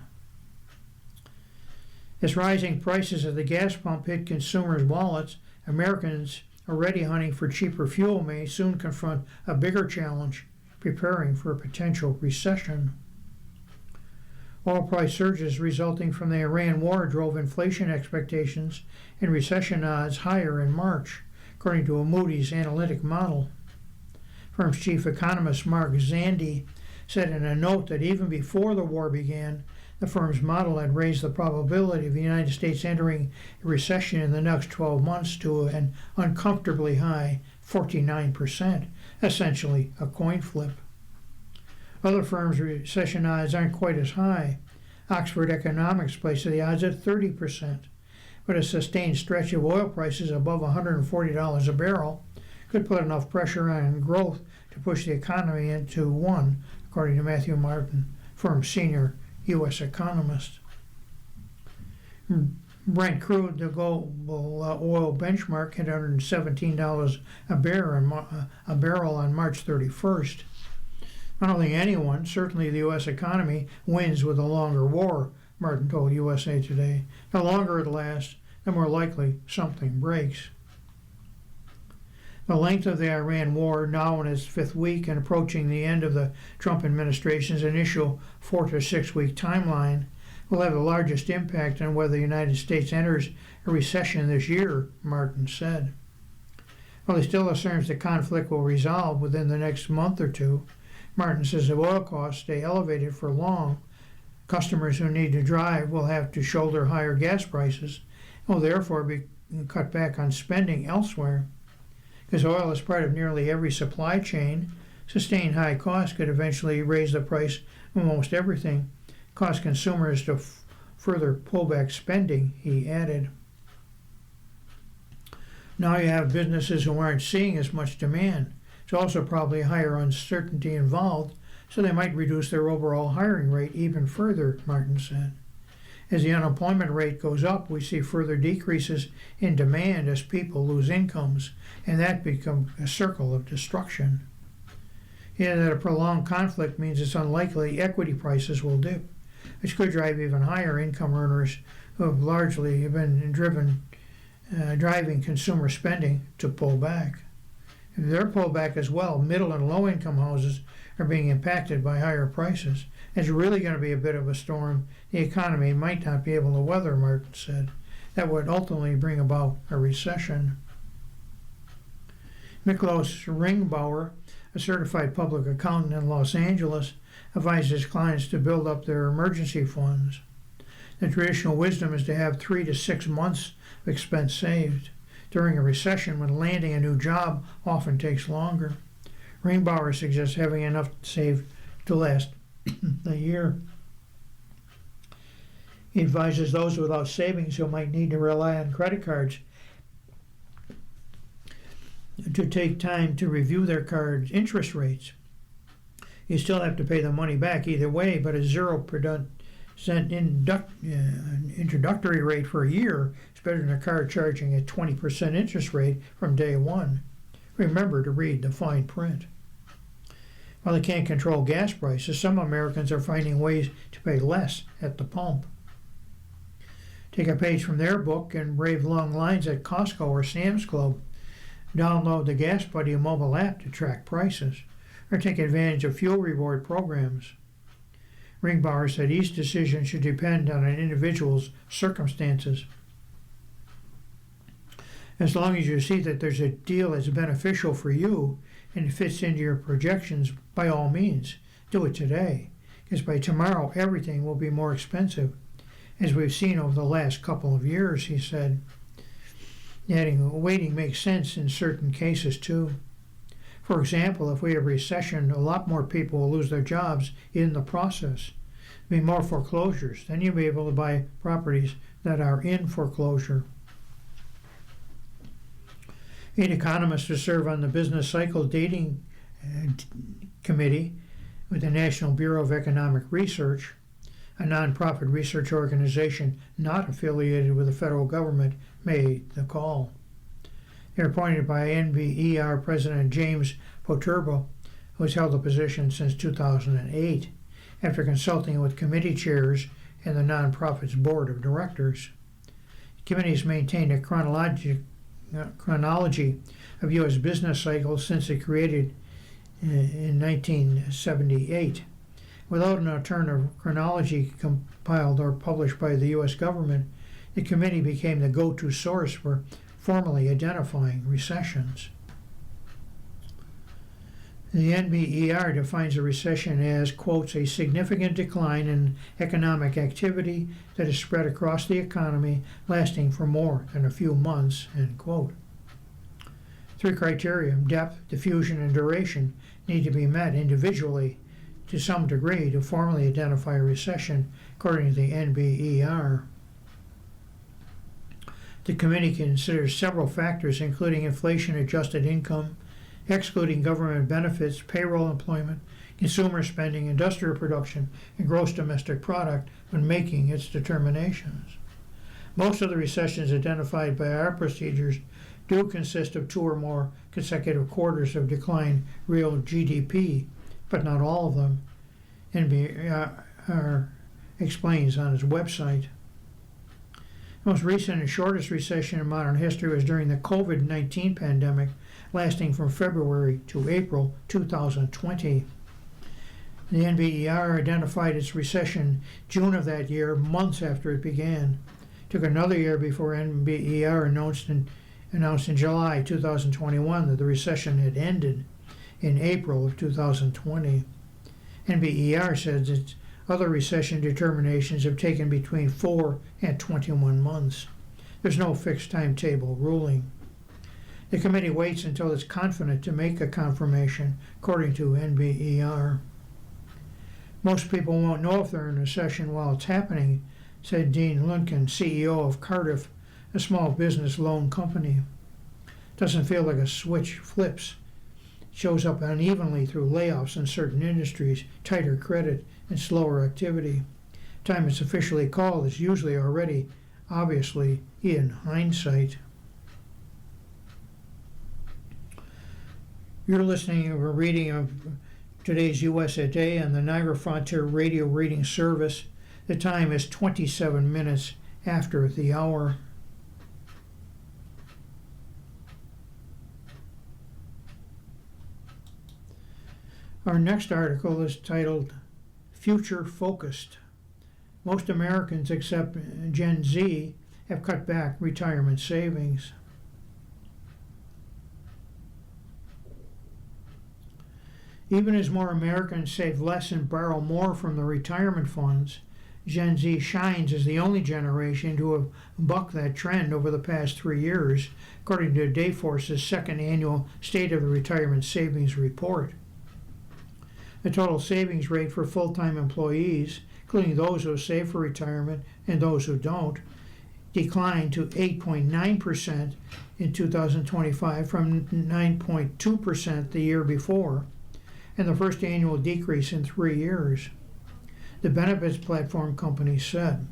As rising prices at the gas pump hit consumers' wallets, Americans already hunting for cheaper fuel may soon confront a bigger challenge, preparing for a potential recession. Oil price surges resulting from the Iran war drove inflation expectations and recession odds higher in March, according to a Moody's analytic model. Firm's chief economist Mark Zandi said in a note that even before the war began, the firm's model had raised the probability of the United States entering a recession in the next 12 months to an uncomfortably high 49%, essentially a coin flip. Other firms' recession odds aren't quite as high. Oxford Economics places the odds at 30%, but a sustained stretch of oil prices above $140 a barrel could put enough pressure on growth to push the economy into one, according to Matthew Martin, firm's senior U.S. economist. Brent crude, the global oil benchmark, hit $117 a barrel on March 31st. I don't think anyone, certainly the U.S. economy, wins with a longer war, Martin told USA Today. The longer it lasts, the more likely something breaks. The length of the Iran war, now in its fifth week and approaching the end of the Trump administration's initial 4 to 6 week timeline, will have the largest impact on whether the United States enters a recession this year, Martin said. While he still assumes the conflict will resolve within the next month or two, Martin says if oil costs stay elevated for long, customers who need to drive will have to shoulder higher gas prices and will therefore be cut back on spending elsewhere. Because oil is part of nearly every supply chain, sustained high costs could eventually raise the price of almost everything, cause consumers to further pull back spending, he added. Now you have businesses who aren't seeing as much demand. There's also probably higher uncertainty involved, so they might reduce their overall hiring rate even further, Martin said. As the unemployment rate goes up, we see further decreases in demand as people lose incomes, and that becomes a circle of destruction. He added that a prolonged conflict means it's unlikely equity prices will dip, which could drive even higher income earners who have largely been driving consumer spending to pull back. If they're pulled back as well, middle and low income houses are being impacted by higher prices. It's really going to be a bit of a storm the economy might not be able to weather, Martin said. That would ultimately bring about a recession. Miklos Ringbauer, a certified public accountant in Los Angeles, advises clients to build up their emergency funds. The traditional wisdom is to have 3 to 6 months of expense saved. During a recession, when landing a new job often takes longer, Ringbauer suggests having enough saved to last a year. He advises those without savings who might need to rely on credit cards to take time to review their card's interest rates. You still have to pay the money back either way, but a 0% introductory rate for a year is better than a card charging a 20% interest rate from day one. Remember to read the fine print. While they can't control gas prices, some Americans are finding ways to pay less at the pump. Take a page from their book and brave long lines at Costco or Sam's Club. Download the Gas Buddy mobile app to track prices, or take advantage of fuel reward programs. Ringbauer said each decision should depend on an individual's circumstances. As long as you see that there's a deal that's beneficial for you and it fits into your projections, by all means, do it today, because by tomorrow everything will be more expensive, as we've seen over the last couple of years, he said. Adding, waiting makes sense in certain cases too. For example, if we have a recession, a lot more people will lose their jobs in the process. There'll be more foreclosures. Then you'll be able to buy properties that are in foreclosure. 8 economists who serve on the Business Cycle Dating Committee with the National Bureau of Economic Research a nonprofit research organization not affiliated with the federal government, made the call. They were appointed by NBER President James Poterba, who has held the position since 2008, after consulting with committee chairs and the nonprofit's board of directors. The committees maintained a chronology of U.S. business cycles since it created in 1978. Without an alternative chronology compiled or published by the U.S. government, the committee became the go-to source for formally identifying recessions. The NBER defines a recession as, quotes, a significant decline in economic activity that is spread across the economy, lasting for more than a few months, end quote. Three criteria, depth, diffusion, and duration, need to be met individually to some degree to formally identify a recession, according to the NBER. The committee considers several factors, including inflation-adjusted income, excluding government benefits, payroll employment, consumer spending, industrial production, and gross domestic product when making its determinations. Most of the recessions identified by our procedures do consist of 2 or more consecutive quarters of declined real GDP, but not all of them, NBER explains on its website. The most recent and shortest recession in modern history was during the COVID-19 pandemic, lasting from February to April 2020. The NBER identified its recession June of that year, months after it began. It took another year before NBER announced in July 2021 that the recession had ended in April of 2020. NBER says its other recession determinations have taken between 4 and 21 months. There's no fixed timetable ruling. The committee waits until it's confident to make a confirmation, according to NBER. Most people won't know if they're in a recession while it's happening, said Dean Lunkin, CEO of Cardiff, a small business loan company. Doesn't feel like a switch flips. It shows up unevenly through layoffs in certain industries, tighter credit, and slower activity. Time it's officially called is usually already, obviously, in hindsight. You're listening to a reading of today's USA Today on the Niagara Frontier Radio Reading Service. The time is 27 minutes after the hour. Our next article is titled Future Focused. Most Americans, except Gen Z, have cut back retirement savings. Even as more Americans save less and borrow more from the retirement funds, Gen Z shines as the only generation to have bucked that trend over the past 3 years, according to Dayforce's second annual State of the Retirement Savings Report. The total savings rate for full-time employees, including those who save for retirement and those who don't, declined to 8.9% in 2025 from 9.2% the year before, and the first annual decrease in 3 years. The benefits platform company said.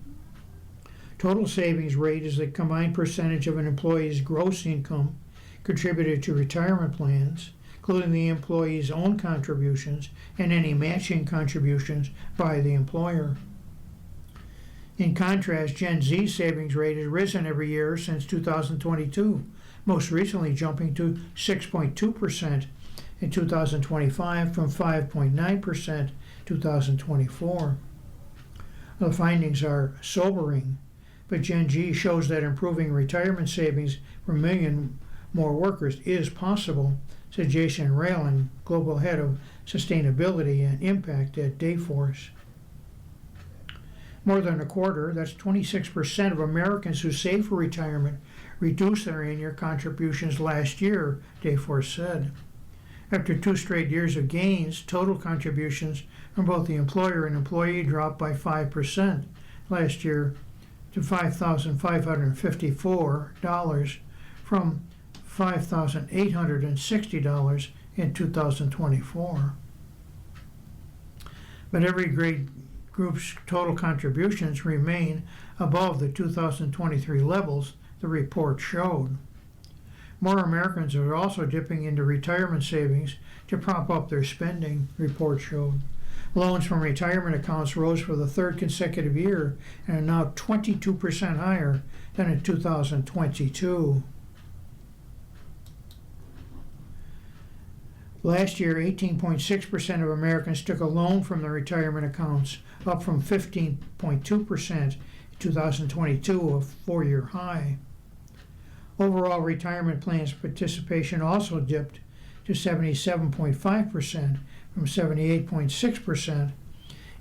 Total savings rate is the combined percentage of an employee's gross income contributed to retirement plans, including the employee's own contributions and any matching contributions by the employer. In contrast, Gen Z savings rate has risen every year since 2022, most recently jumping to 6.2% in 2025 from 5.9% in 2024. The findings are sobering, but Gen Z shows that improving retirement savings for a million more workers is possible, said Jason Raylan, Global Head of Sustainability and Impact at Dayforce. More than a quarter, that's 26% of Americans who save for retirement, reduced their annual contributions last year, Dayforce said. After 2 straight years of gains, total contributions from both the employer and employee dropped by 5% last year to $5,554 from $5,860 in 2024. But every great group's total contributions remain above the 2023 levels, the report showed. More Americans are also dipping into retirement savings to prop up their spending, the report showed. Loans from retirement accounts rose for the third consecutive year and are now 22% higher than in 2022. Last year, 18.6% of Americans took a loan from their retirement accounts, up from 15.2% in 2022, a four-year high. Overall retirement plans participation also dipped to 77.5% from 78.6%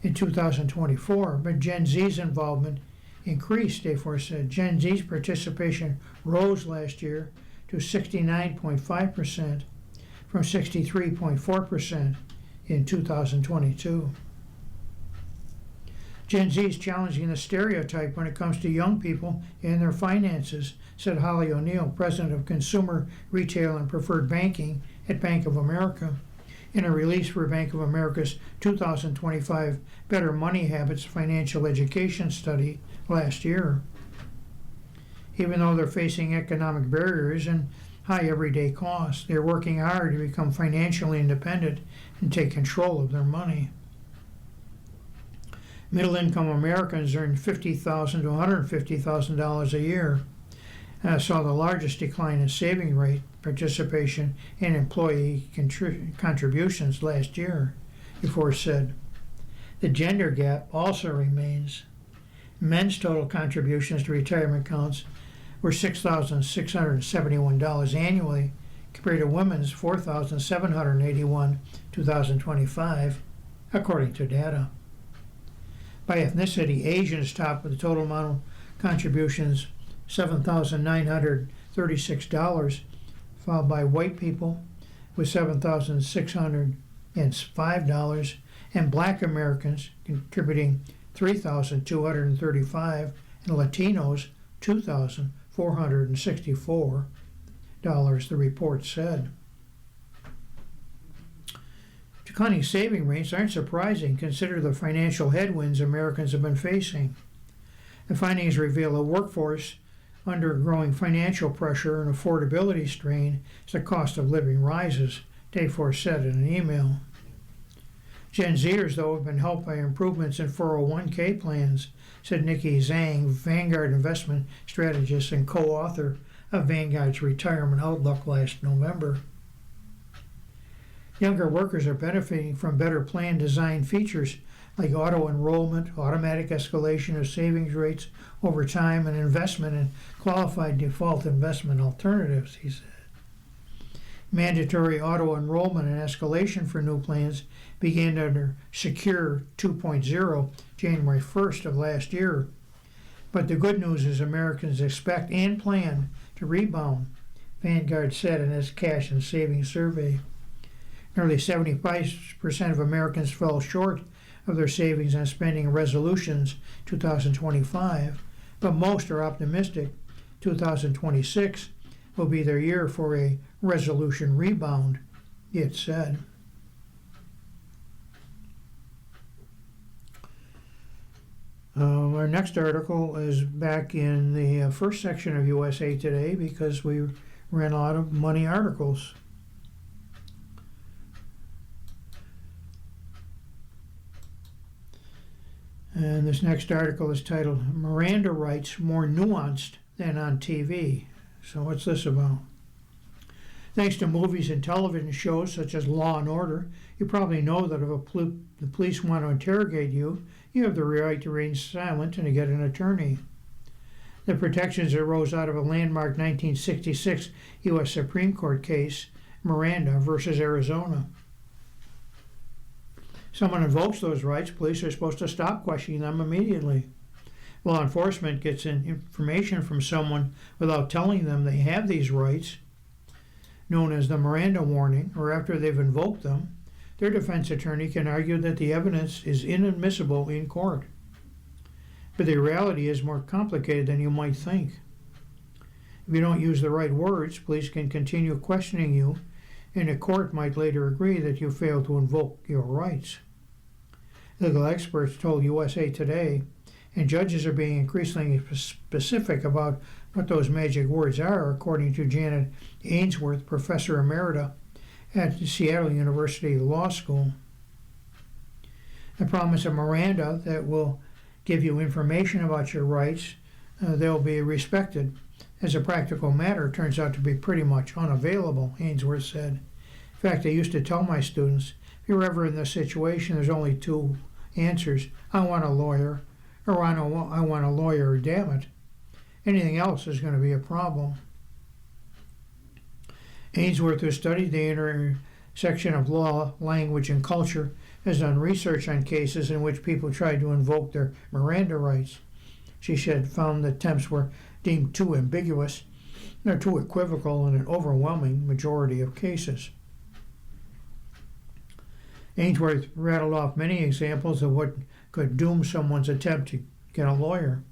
in 2024, but Gen Z's involvement increased, Dayforce said. Gen Z's participation rose last year to 69.5% from 63.4% in 2022. Gen Z is challenging the stereotype when it comes to young people and their finances, said Holly O'Neill, president of Consumer, Retail, and Preferred Banking at Bank of America, in a release for Bank of America's 2025 Better Money Habits Financial Education Study last year. Even though they're facing economic barriers and high everyday costs, they're working hard to become financially independent and take control of their money. Middle-income Americans earn $50,000 to $150,000 a year, saw the largest decline in saving rate participation in employee contributions last year, before said. The gender gap also remains. Men's total contributions to retirement accounts were $6,671 annually, compared to women's $4,781 in 2025, according to data. By ethnicity, Asians top with the total amount of contributions, $7,936, followed by white people with $7,605, and black Americans contributing $3,235, and Latinos $2,464, the report said. Declining saving rates aren't surprising, consider the financial headwinds Americans have been facing. The findings reveal a workforce under growing financial pressure and affordability strain as the cost of living rises, Dayforce said in an email. Gen Zers, though, have been helped by improvements in 401k plans, said Nikki Zhang, Vanguard investment strategist and co-author of Vanguard's Retirement Outlook last November. Younger workers are benefiting from better plan design features like auto-enrollment, automatic escalation of savings rates over time, and investment in qualified default investment alternatives, he said. Mandatory auto-enrollment and escalation for new plans began under Secure 2.0 January 1st of last year. But the good news is Americans expect and plan to rebound, Vanguard said in its cash and savings survey. Nearly 75% of Americans fell short of their savings and spending resolutions 2025, but most are optimistic 2026 will be their year for a resolution rebound, it said. Our next article is back in the first section of USA Today because we ran out of money articles. And this next article is titled, Miranda Rights More Nuanced Than on TV. So what's this about? Thanks to movies and television shows such as Law and Order, you probably know that if the police want to interrogate you, you have the right to remain silent and to get an attorney. The protections arose out of a landmark 1966 U.S. Supreme Court case, Miranda versus Arizona. Someone invokes those rights, police are supposed to stop questioning them immediately. Law enforcement gets information from someone without telling them they have these rights, known as the Miranda warning, or after they've invoked them, their defense attorney can argue that the evidence is inadmissible in court. But the reality is more complicated than you might think. If you don't use the right words, police can continue questioning you, and a court might later agree that you failed to invoke your rights. legal experts told USA Today, and judges are being increasingly specific about what those magic words are, according to Janet Ainsworth, professor emerita at Seattle University Law School. The promise of Miranda that will give you information about your rights, they'll be respected. As a practical matter, turns out to be pretty much unavailable, Ainsworth said. In fact, I used to tell my students, if you're ever in this situation, there's only two answers. I want a lawyer, or I want a lawyer, damn it. Anything else is going to be a problem. Ainsworth, who studied the intersection of law, language, and culture, has done research on cases in which people tried to invoke their Miranda rights. She said found that attempts were deemed too ambiguous, they're too equivocal in an overwhelming majority of cases. Ainsworth rattled off many examples of what could doom someone's attempt to get a lawyer.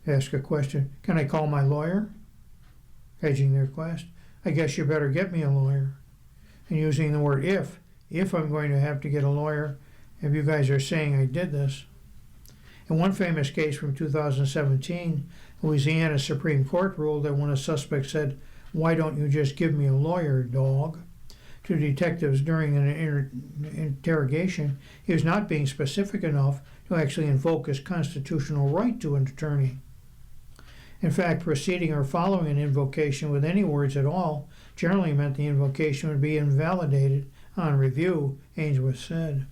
Ask a question, can I call my lawyer? Hedging their request, I guess you better get me a lawyer. And using the word if I'm going to have to get a lawyer, if you guys are saying I did this. In one famous case from 2017, Louisiana Supreme Court ruled that when a suspect said, "Why don't you just give me a lawyer, dog?" to detectives during an interrogation, he was not being specific enough to actually invoke his constitutional right to an attorney. In fact, preceding or following an invocation with any words at all generally meant the invocation would be invalidated on review, Ainsworth said.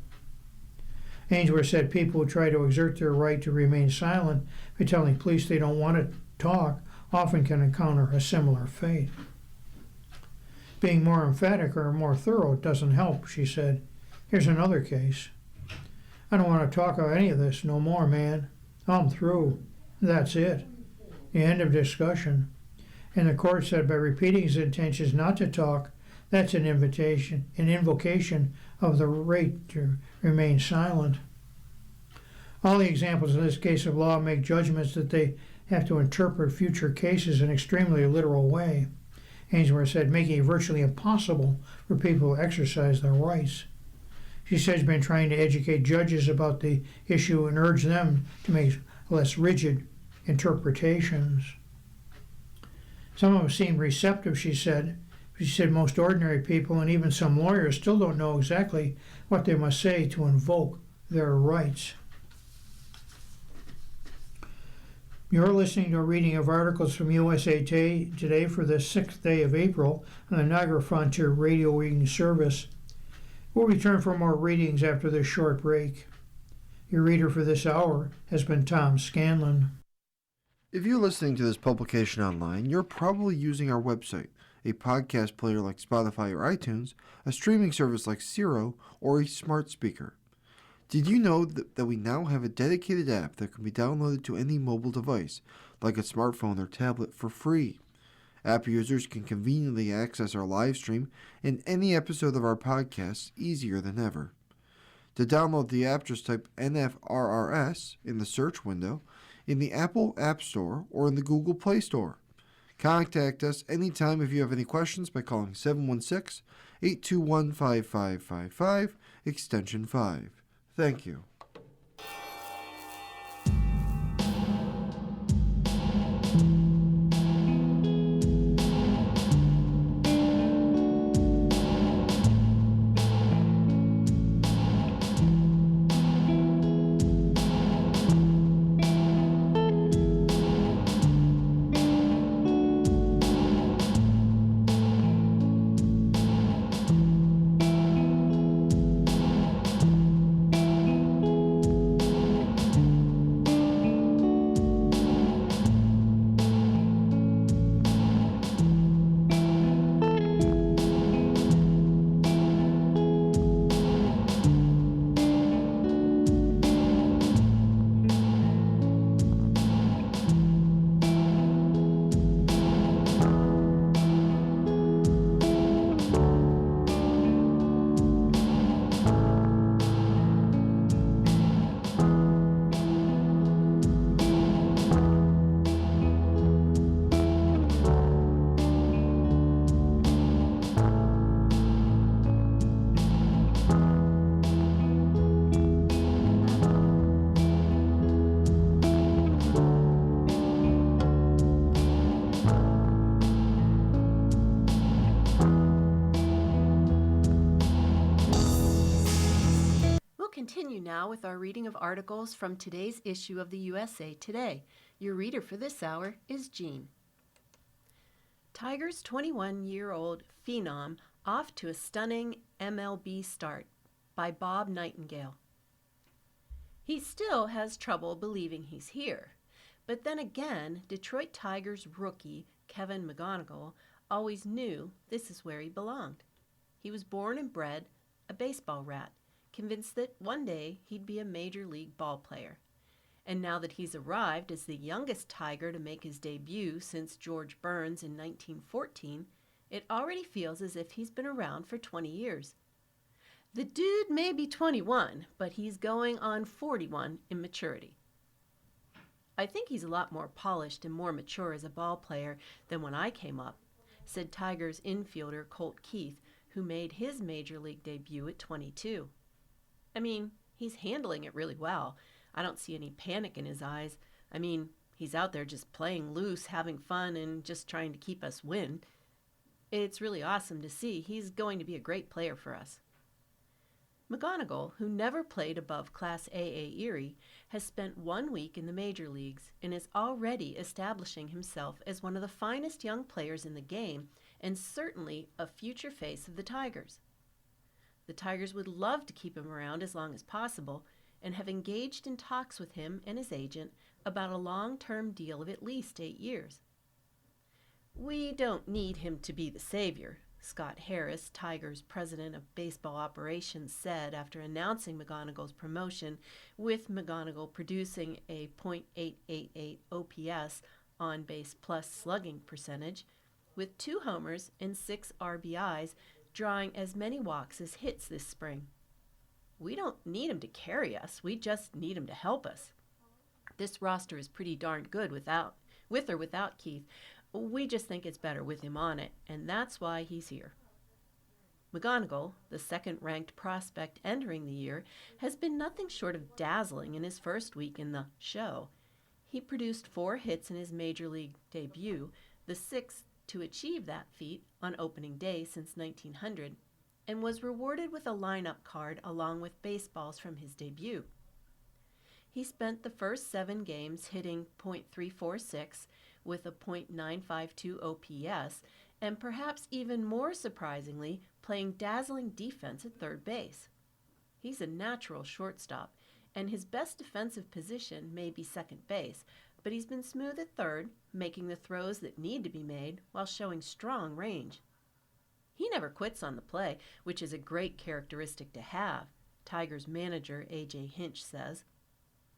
Ainsworth said people who try to exert their right to remain silent by telling police they don't want to talk often can encounter a similar fate. Being more emphatic or more thorough doesn't help, she said. Here's another case. I don't want to talk about any of this no more, man. I'm through. That's it. The end of discussion. And the court said by repeating his intentions not to talk, that's an invocation of the right to remain silent. All the examples in this case of law make judgments that they have to interpret future cases in an extremely literal way. Ainsworth said, making it virtually impossible for people to exercise their rights. She said she's been trying to educate judges about the issue and urge them to make less rigid interpretations. Some of them seem receptive, she said. She said most ordinary people and even some lawyers still don't know exactly what they must say to invoke their rights. You're listening to a reading of articles from USA Today for the 6th day of April on the Niagara Frontier Radio Reading Service. We'll return for more readings after this short break. Your reader for this hour has been Tom Scanlon. If you're listening to this publication online, you're probably using our website, a podcast player like Spotify or iTunes, a streaming service like Siro, or a smart speaker. Did you know that we now have a dedicated app that can be downloaded to any mobile device, like a smartphone or tablet, for free? App users can conveniently access our live stream and any episode of our podcast easier than ever. To download the app, just type NFRRS in the search window in the Apple App Store or in the Google Play Store. Contact us anytime if you have any questions by calling 716-821-5555, extension 5. Thank you. continue now with our reading of articles from today's issue of the USA Today. Your reader for this hour is Jean. Tigers' 21-year-old phenom off to a stunning MLB start by Bob Nightingale. He still has trouble believing he's here. But then again, Detroit Tigers rookie Kevin McGonigal always knew this is where he belonged. He was born and bred a baseball rat, convinced that one day he'd be a major league ball player. And now that he's arrived as the youngest Tiger to make his debut since George Burns in 1914, it already feels as if he's been around for 20 years. The dude may be 21, but he's going on 41 in maturity. I think he's a lot more polished and more mature as a ball player than when I came up, said Tigers infielder Colt Keith, who made his major league debut at 22. I mean, he's handling it really well. I don't see any panic in his eyes. I mean, he's out there just playing loose, having fun, and just trying to keep us win. It's really awesome to see. He's going to be a great player for us. McGonigal, who never played above Class AA Erie, has spent 1 week in the major leagues and is already establishing himself as one of the finest young players in the game and certainly a future face of the Tigers. The Tigers would love to keep him around as long as possible and have engaged in talks with him and his agent about a long-term deal of at least 8 years. We don't need him to be the savior, Scott Harris, Tigers president of baseball operations, said after announcing McGonigal's promotion, with McGonigal producing a .888 OPS on-base plus slugging percentage, with 2 homers and 6 RBIs, drawing as many walks as hits this spring. We don't need him to carry us, we just need him to help us. This roster is pretty darn good with or without Keith. We just think it's better with him on it, and that's why he's here. McGonigal, the second-ranked prospect entering the year, has been nothing short of dazzling in his first week in the show. He produced 4 hits in his major league debut, the 6th to achieve that feat on opening day since 1900, and was rewarded with a lineup card along with baseballs from his debut. He spent the first 7 games hitting .346 with a .952 OPS, and perhaps even more surprisingly, playing dazzling defense at third base. He's a natural shortstop, and his best defensive position may be second base, but he's been smooth at third, making the throws that need to be made while showing strong range. He never quits on the play, which is a great characteristic to have, Tigers manager A.J. Hinch says.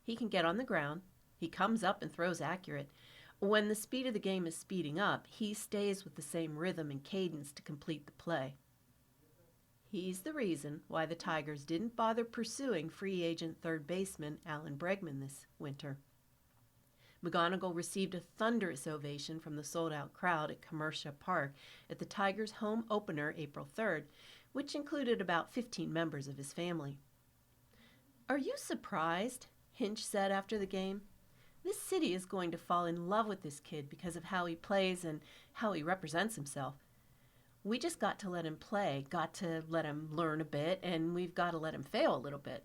He can get on the ground, he comes up and throws accurate. When the speed of the game is speeding up, he stays with the same rhythm and cadence to complete the play. He's the reason why the Tigers didn't bother pursuing free agent third baseman Alan Bregman this winter. McGonigal received a thunderous ovation from the sold-out crowd at Commercia Park at the Tigers' home opener April 3rd, which included about 15 members of his family. "Are you surprised?" Hinch said after the game. "This city is going to fall in love with this kid because of how he plays and how he represents himself. We just got to let him play, got to let him learn a bit, and we've got to let him fail a little bit."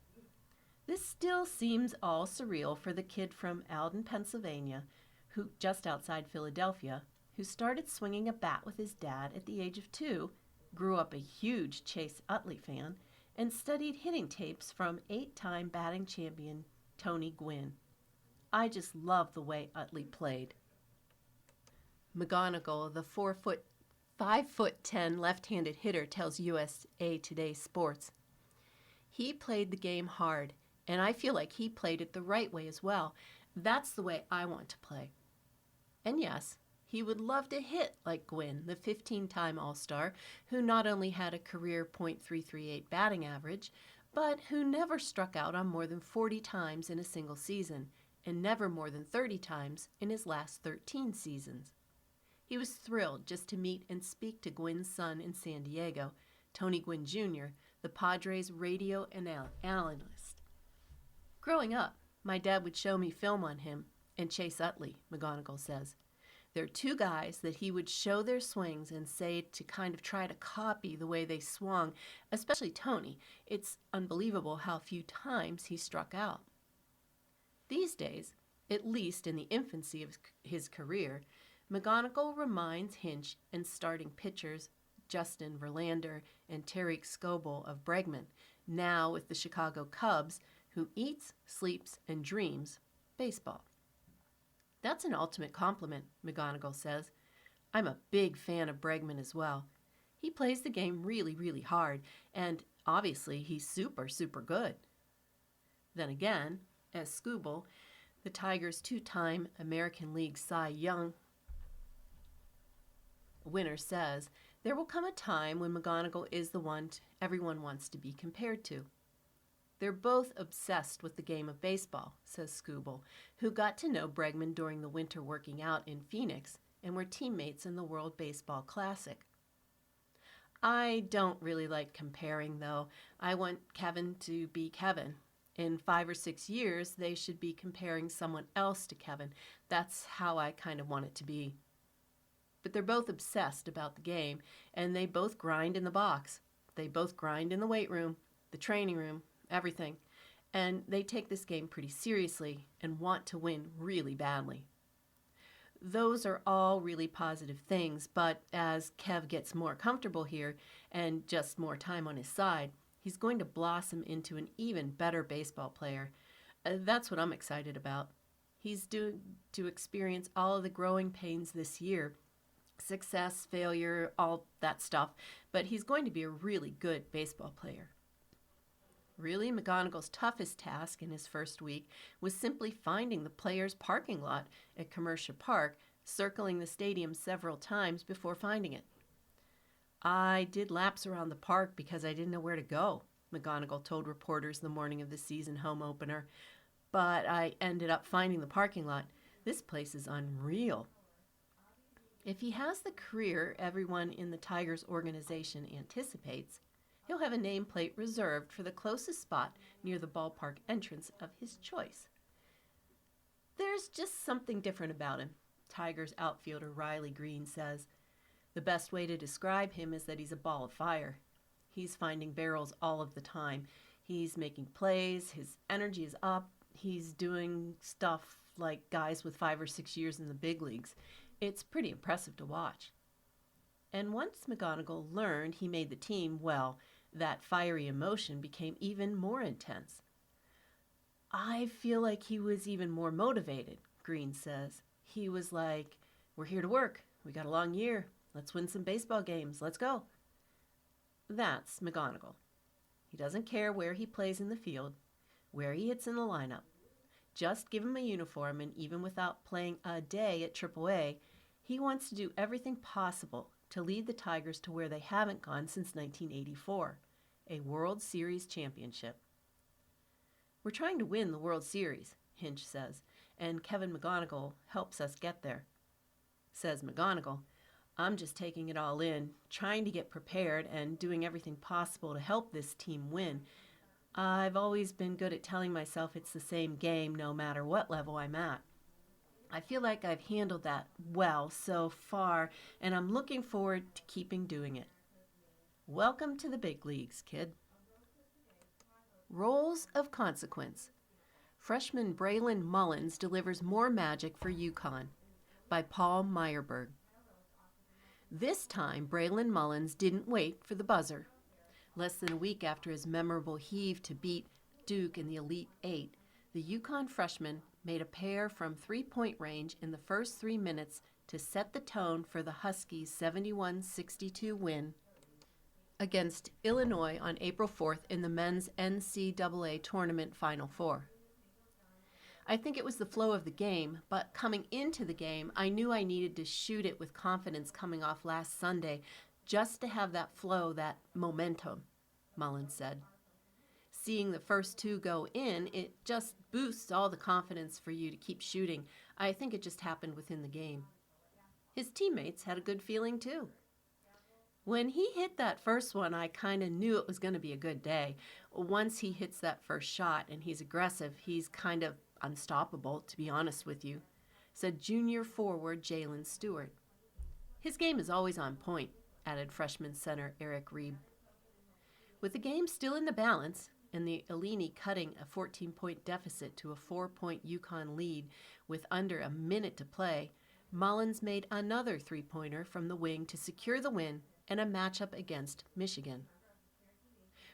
This still seems all surreal for the kid from Alden, Pennsylvania, who just outside Philadelphia, who started swinging a bat with his dad at the age of 2, grew up a huge Chase Utley fan, and studied hitting tapes from 8-time batting champion Tony Gwynn. "I just love the way Utley played." McGonigal, the 5'10" left-handed hitter, tells USA Today Sports, "He played the game hard, and I feel like he played it the right way as well. That's the way I want to play." And yes, he would love to hit like Gwynn, the 15-time All-Star, who not only had a career .338 batting average, but who never struck out on more than 40 times in a single season, and never more than 30 times in his last 13 seasons. He was thrilled just to meet and speak to Gwynn's son in San Diego, Tony Gwynn Jr., the Padres radio analyst. "Growing up, my dad would show me film on him and Chase Utley," McGonigal says. There are two guys that he would show their swings and say to kind of try to copy the way they swung, especially Tony. It's unbelievable how few times he struck out. These days, at least in the infancy of his career, McGonigal reminds Hinch and starting pitchers Justin Verlander and Tariq Skubal of Bregman, now with the Chicago Cubs, who eats, sleeps, and dreams baseball. That's an ultimate compliment, McGonigal says. I'm a big fan of Bregman as well. He plays the game really, really hard, and obviously he's super, super good. Then again, as Skubal, the Tigers' two-time American League Cy Young winner, says, there will come a time when McGonigal is the one everyone wants to be compared to. They're both obsessed with the game of baseball, says Skubal, who got to know Bregman during the winter working out in Phoenix and were teammates in the World Baseball Classic. I don't really like comparing, though. I want Kevin to be Kevin. In 5 or 6 years, they should be comparing someone else to Kevin. That's how I kind of want it to be. But they're both obsessed about the game, and they both grind in the box. They both grind in the weight room, the training room, everything. And they take this game pretty seriously and want to win really badly. Those are all really positive things, but as Kev gets more comfortable here and just more time on his side, he's going to blossom into an even better baseball player. That's what I'm excited about. He's due to experience all of the growing pains this year, success, failure, all that stuff, but he's going to be a really good baseball player. Really, McGonigal's toughest task in his first week was simply finding the players' parking lot at Commercia Park, circling the stadium several times before finding it. I did laps around the park because I didn't know where to go, McGonigal told reporters the morning of the season home opener, but I ended up finding the parking lot. This place is unreal. If he has the career everyone in the Tigers organization anticipates, he'll have a nameplate reserved for the closest spot near the ballpark entrance of his choice. There's just something different about him, Tigers outfielder Riley Green says. The best way to describe him is that he's a ball of fire. He's finding barrels all of the time. He's making plays, his energy is up, he's doing stuff like guys with 5 or 6 years in the big leagues. It's pretty impressive to watch. And once McGonigal learned he made the team, well, that fiery emotion became even more intense. I feel like he was even more motivated, Green says. He was like, we're here to work. We got a long year. Let's win some baseball games. Let's go. That's McGonigal. He doesn't care where he plays in the field, where he hits in the lineup. Just give him a uniform, and even without playing a day at AAA, he wants to do everything possible to lead the Tigers to where they haven't gone since 1984, a World Series championship. We're trying to win the World Series, Hinch says, and Kevin McGonigal helps us get there. Says McGonigal, I'm just taking it all in, trying to get prepared and doing everything possible to help this team win. I've always been good at telling myself it's the same game no matter what level I'm at. I feel like I've handled that well so far, and I'm looking forward to keeping doing it. Welcome to the big leagues, kid. Roles of Consequence. Freshman Braylon Mullins delivers more magic for UConn by Paul Meyerberg. This time, Braylon Mullins didn't wait for the buzzer. Less than a week after his memorable heave to beat Duke in the Elite Eight, the UConn freshman made a pair from three-point range in the first 3 minutes to set the tone for the Huskies' 71-62 win against Illinois on April 4th in the men's NCAA tournament Final Four. I think it was the flow of the game, but coming into the game, I knew I needed to shoot it with confidence coming off last Sunday just to have that flow, that momentum, Mullins said. Seeing the first two go in, it just boosts all the confidence for you to keep shooting. I think it just happened within the game. His teammates had a good feeling too. When he hit that first one, I kind of knew it was going to be a good day. Once he hits that first shot and he's aggressive, he's kind of unstoppable, to be honest with you. said junior forward Jalen Stewart. His game is always on point, added freshman center Eric Reeb. With the game still in the balance and the Illini cutting a 14-point deficit to a 4-point UConn lead with under a minute to play, Mullins made another three-pointer from the wing to secure the win and a matchup against Michigan.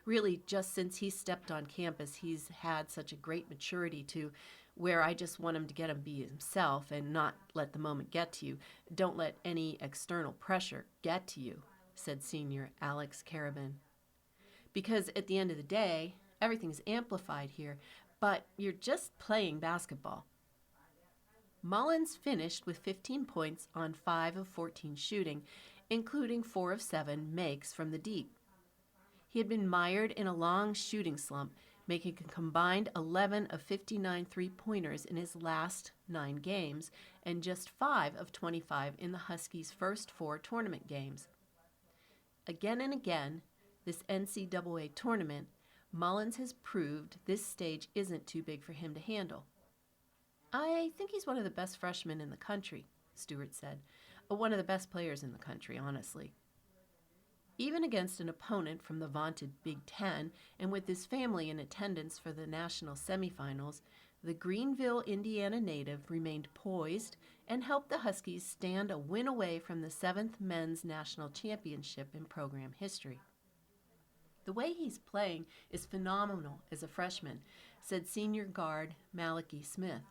Really, just since he stepped on campus, he's had such a great maturity to where I just want him to get him be himself and not let the moment get to you. Don't let any external pressure get to you, said senior Alex Karabin. Because at the end of the day, everything's amplified here, but you're just playing basketball. Mullins finished with 15 points on 5 of 14 shooting, including 4 of 7 makes from the deep. He had been mired in a long shooting slump, making a combined 11 of 59 three-pointers in his last 9 games and just 5 of 25 in the Huskies' first 4 tournament games. Again and again, this NCAA tournament, Mullins has proved this stage isn't too big for him to handle. I think he's one of the best freshmen in the country, Stewart said. One of the best players in the country, honestly. Even against an opponent from the vaunted Big Ten and with his family in attendance for the national semifinals, the Greenville, Indiana native remained poised and helped the Huskies stand a win away from the 7th men's national championship in program history. The way he's playing is phenomenal as a freshman, said senior guard Malachi Smith.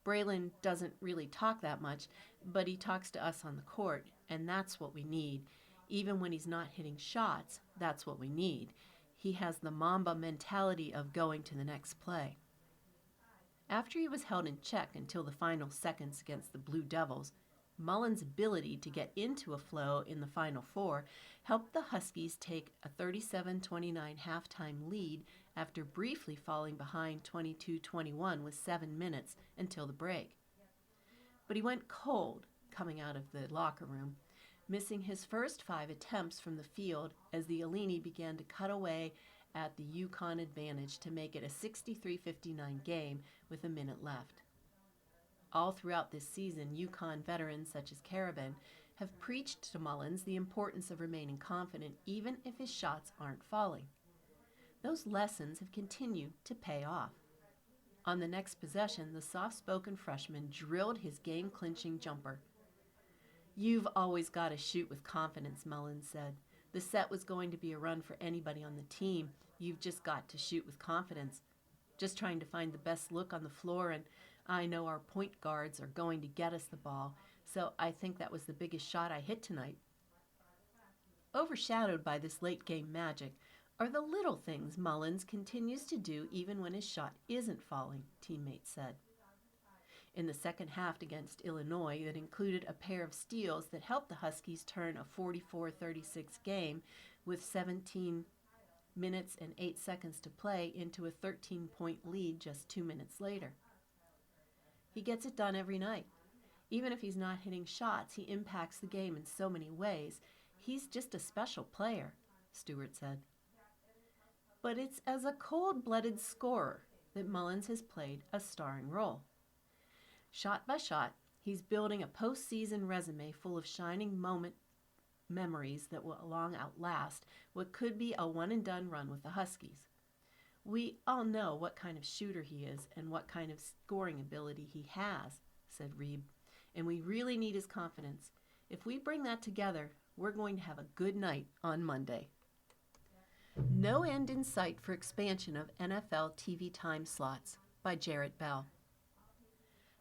Braylon doesn't really talk that much, but he talks to us on the court, and that's what we need. Even when he's not hitting shots, that's what we need. He has the Mamba mentality of going to the next play. After he was held in check until the final seconds against the Blue Devils, Mullins' ability to get into a flow in the Final Four helped the Huskies take a 37-29 halftime lead after briefly falling behind 22-21 with 7 minutes until the break. But he went cold coming out of the locker room, missing his first 5 attempts from the field as the Illini began to cut away at the UConn advantage to make it a 63-59 game with a minute left. All throughout this season, UConn veterans such as Karabin have preached to Mullins the importance of remaining confident even if his shots aren't falling. Those lessons have continued to pay off. On the next possession, the soft-spoken freshman drilled his game-clinching jumper. "You've always got to shoot with confidence," Mullins said. "The set was going to be a run for anybody on the team. You've just got to shoot with confidence. Just trying to find the best look on the floor, and I know our point guards are going to get us the ball, so I think that was the biggest shot I hit tonight." Overshadowed by this late-game magic are the little things Mullins continues to do even when his shot isn't falling, teammates said. In the second half against Illinois, that included a pair of steals that helped the Huskies turn a 44-36 game with 17 minutes and 8 seconds to play into a 13-point lead just 2 minutes later. He gets it done every night. Even if he's not hitting shots, he impacts the game in so many ways. He's just a special player, Stewart said. But it's as a cold-blooded scorer that Mullins has played a starring role. Shot by shot, he's building a postseason resume full of shining moment memories that will long outlast what could be a one-and-done run with the Huskies. We all know what kind of shooter he is and what kind of scoring ability he has, said Reeb, and we really need his confidence. If we bring that together, we're going to have a good night on Monday. No End in Sight for Expansion of NFL TV Time Slots by Jarrett Bell.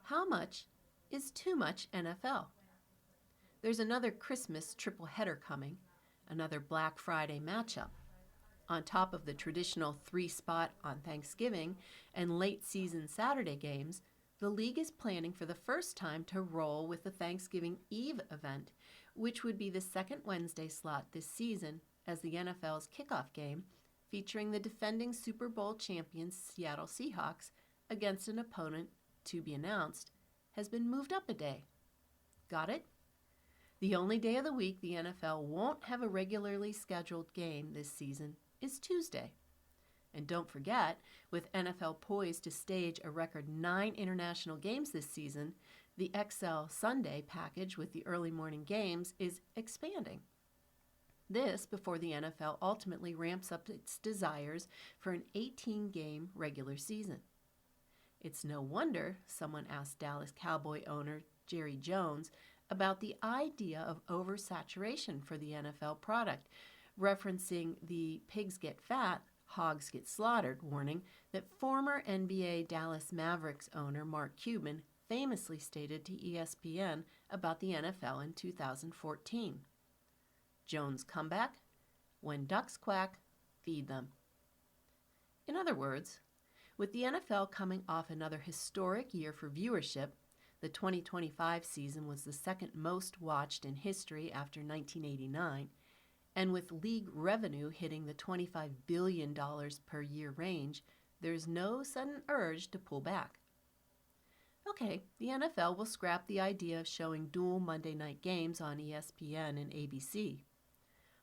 How much is too much NFL? There's another Christmas triple header coming, another Black Friday matchup. On top of the traditional 3-spot on Thanksgiving and late season Saturday games, the league is planning for the first time to roll with the Thanksgiving Eve event, which would be the second Wednesday slot this season as the NFL's kickoff game, featuring the defending Super Bowl champions Seattle Seahawks against an opponent to be announced, has been moved up a day. Got it? The only day of the week the NFL won't have a regularly scheduled game this season is Tuesday. And don't forget, with NFL poised to stage a record 9 international games this season, the XL Sunday package with the early morning games is expanding. This before the NFL ultimately ramps up its desires for an 18-game regular season. It's no wonder someone asked Dallas Cowboy owner Jerry Jones about the idea of oversaturation for the NFL product, referencing the pigs get fat, hogs get slaughtered warning that former NBA Dallas Mavericks owner Mark Cuban famously stated to ESPN about the NFL in 2014. Jones' comeback? When ducks quack, feed them. In other words, with the NFL coming off another historic year for viewership, the 2025 season was the second most watched in history after 1989, and with league revenue hitting the $25 billion per year range, there's no sudden urge to pull back. Okay, the NFL will scrap the idea of showing dual Monday night games on ESPN and ABC.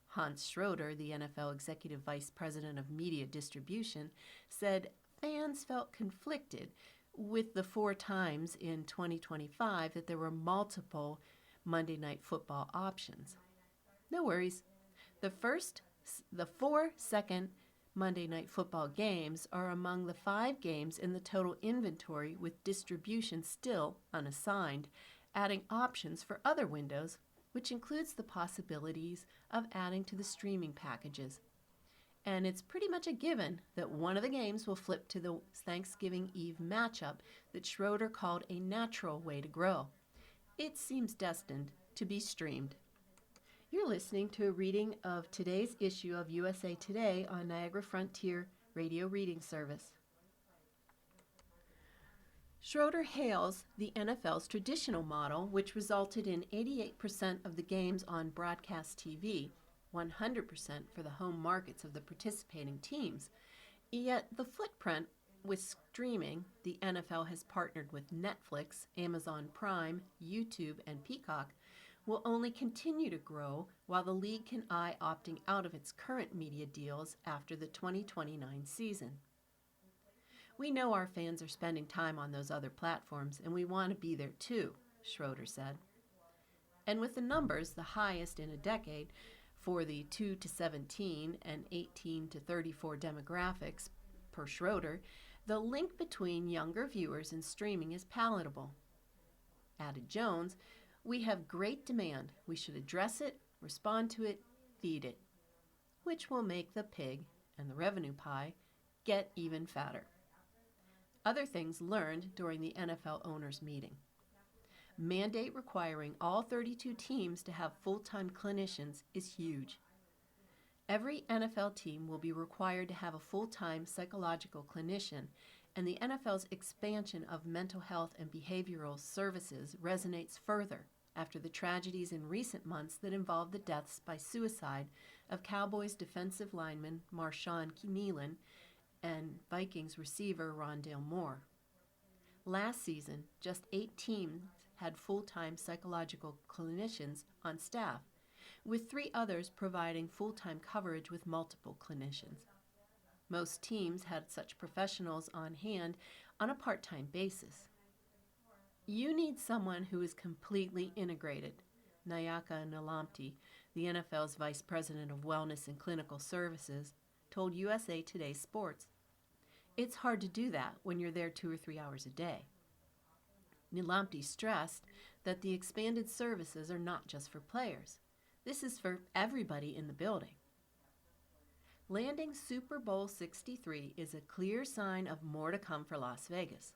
Hans Schroeder, the NFL Executive Vice President of Media Distribution, said fans felt conflicted with the 4 times in 2025 that there were multiple Monday Night Football options. No worries. The 4 second Monday Night Football games are among the 5 games in the total inventory with distribution still unassigned, adding options for other windows, which includes the possibilities of adding to the streaming packages. And it's pretty much a given that one of the games will flip to the Thanksgiving Eve matchup that Schroeder called a natural way to grow. It seems destined to be streamed. You're listening to a reading of today's issue of USA Today on Niagara Frontier Radio Reading Service. Schroeder hails the NFL's traditional model, which resulted in 88% of the games on broadcast TV, 100% for the home markets of the participating teams. Yet the footprint with streaming, the NFL has partnered with Netflix, Amazon Prime, YouTube, and Peacock, will only continue to grow while the league can eye opting out of its current media deals after the 2029 season. We know our fans are spending time on those other platforms, and we want to be there too, Schroeder said. And with the numbers, the highest in a decade, for the 2 to 17 and 18 to 34 demographics, per Schroeder, the link between younger viewers and streaming is palatable. Added Jones, we have great demand. We should address it, respond to it, feed it, which will make the pig and the revenue pie get even fatter. Other things learned during the NFL owners' meeting. Mandate requiring all 32 teams to have full-time clinicians is huge. Every NFL team will be required to have a full-time psychological clinician, and the NFL's expansion of mental health and behavioral services resonates further after the tragedies in recent months that involved the deaths by suicide of Cowboys defensive lineman Marshawn Kneeland and Vikings receiver Rondale Moore. Last season, just 8 teams had full-time psychological clinicians on staff, with 3 others providing full-time coverage with multiple clinicians. Most teams had such professionals on hand on a part-time basis. You need someone who is completely integrated, Nayaka Nalamti, the NFL's Vice President of Wellness and Clinical Services, told USA Today Sports. It's hard to do that when you're there 2 or 3 hours a day. Nalamti stressed that the expanded services are not just for players. This is for everybody in the building. Landing Super Bowl 63 is a clear sign of more to come for Las Vegas.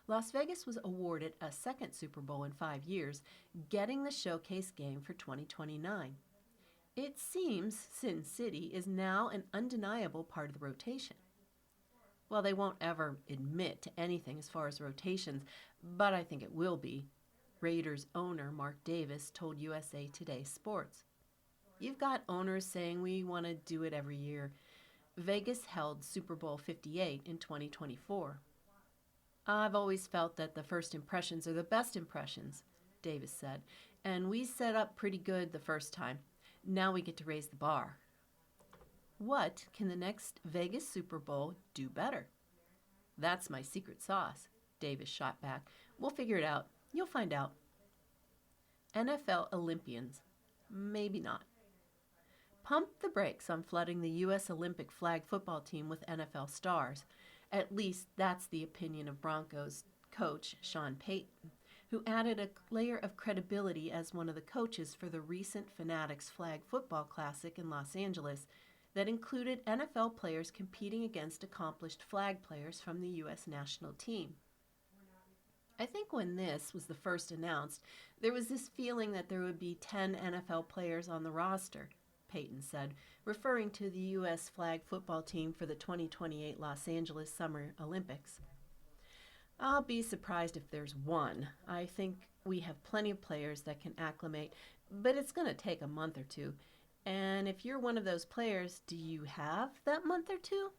Las Vegas was awarded a second Super Bowl in 5 years, getting the showcase game for 2029. It seems Sin City is now an undeniable part of the rotation. Well, they won't ever admit to anything as far as rotations, but I think it will be, Raiders owner Mark Davis told USA Today Sports. You've got owners saying we want to do it every year. Vegas held Super Bowl 58 in 2024. I've always felt that the first impressions are the best impressions, Davis said, and we set up pretty good the first time. Now we get to raise the bar. What can the next Vegas Super Bowl do better? That's my secret sauce, Davis shot back. We'll figure it out. You'll find out. NFL Olympians. Maybe not. Pump the brakes on flooding the U.S. Olympic flag football team with NFL stars. At least that's the opinion of Broncos coach Sean Payton, who added a layer of credibility as one of the coaches for the recent Fanatics Flag Football Classic in Los Angeles that included NFL players competing against accomplished flag players from the U.S. national team. I think when this was the first announced, there was this feeling that there would be 10 NFL players on the roster, Payton said, referring to the U.S. flag football team for the 2028 Los Angeles Summer Olympics. I'll be surprised if there's one. I think we have plenty of players that can acclimate, but it's going to take a month or two. And if you're one of those players, do you have that month or two?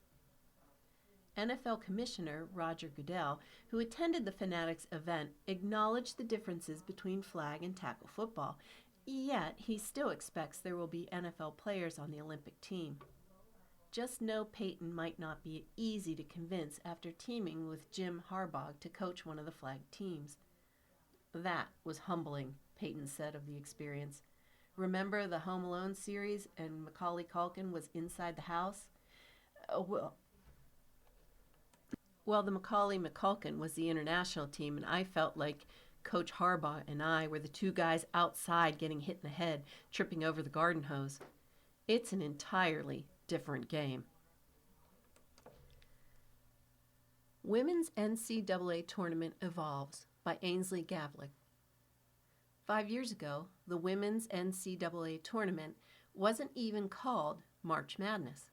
NFL Commissioner Roger Goodell, who attended the Fanatics event, acknowledged the differences between flag and tackle football, yet he still expects there will be NFL players on the Olympic team. Just know Payton might not be easy to convince after teaming with Jim Harbaugh to coach one of the flag teams. That was humbling, Payton said of the experience. Remember the Home Alone series and Macaulay Culkin was inside the house? Well, the Macaulay Culkin was the international team, and I felt like Coach Harbaugh and I were the two guys outside getting hit in the head, tripping over the garden hose. It's an entirely different game. Women's NCAA Tournament Evolves by Ainsley Gavlik. 5 years ago, the Women's NCAA Tournament wasn't even called March Madness.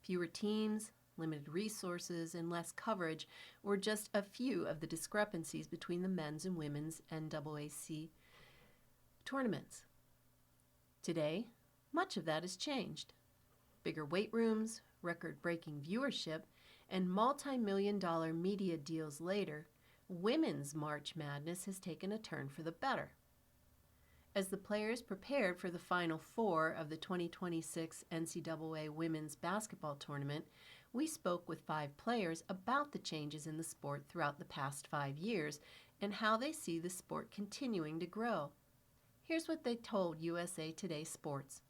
Fewer teams, limited resources, and less coverage were just a few of the discrepancies between the men's and women's NCAA tournaments. Today, much of that has changed. Bigger weight rooms, record-breaking viewership, and multi-million-dollar media deals later, women's March Madness has taken a turn for the better. As the players prepared for the Final Four of the 2026 NCAA Women's Basketball Tournament, we spoke with 5 players about the changes in the sport throughout the past 5 years and how they see the sport continuing to grow. Here's what they told USA Today Sports.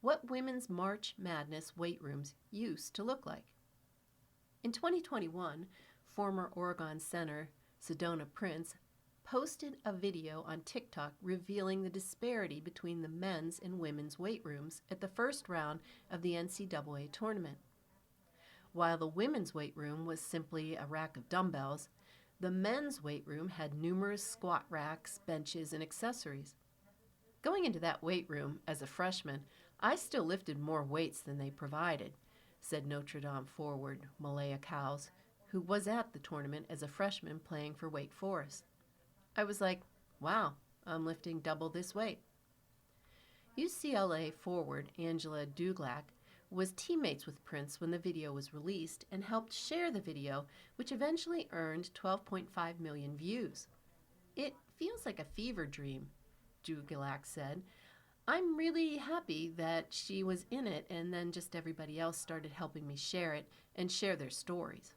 What women's March Madness weight rooms used to look like. In 2021, former Oregon Senator Sedona Prince posted a video on TikTok revealing the disparity between the men's and women's weight rooms at the first round of the NCAA tournament. While the women's weight room was simply a rack of dumbbells, the men's weight room had numerous squat racks, benches, and accessories. Going into that weight room as a freshman, I still lifted more weights than they provided, said Notre Dame forward Malaya Cowles, who was at the tournament as a freshman playing for Wake Forest. I was like, wow, I'm lifting double this weight. UCLA forward Angela Duglack was teammates with Prince when the video was released and helped share the video, which eventually earned 12.5 million views. It feels like a fever dream, Duglack said. I'm really happy that she was in it, and then just everybody else started helping me share it and share their stories.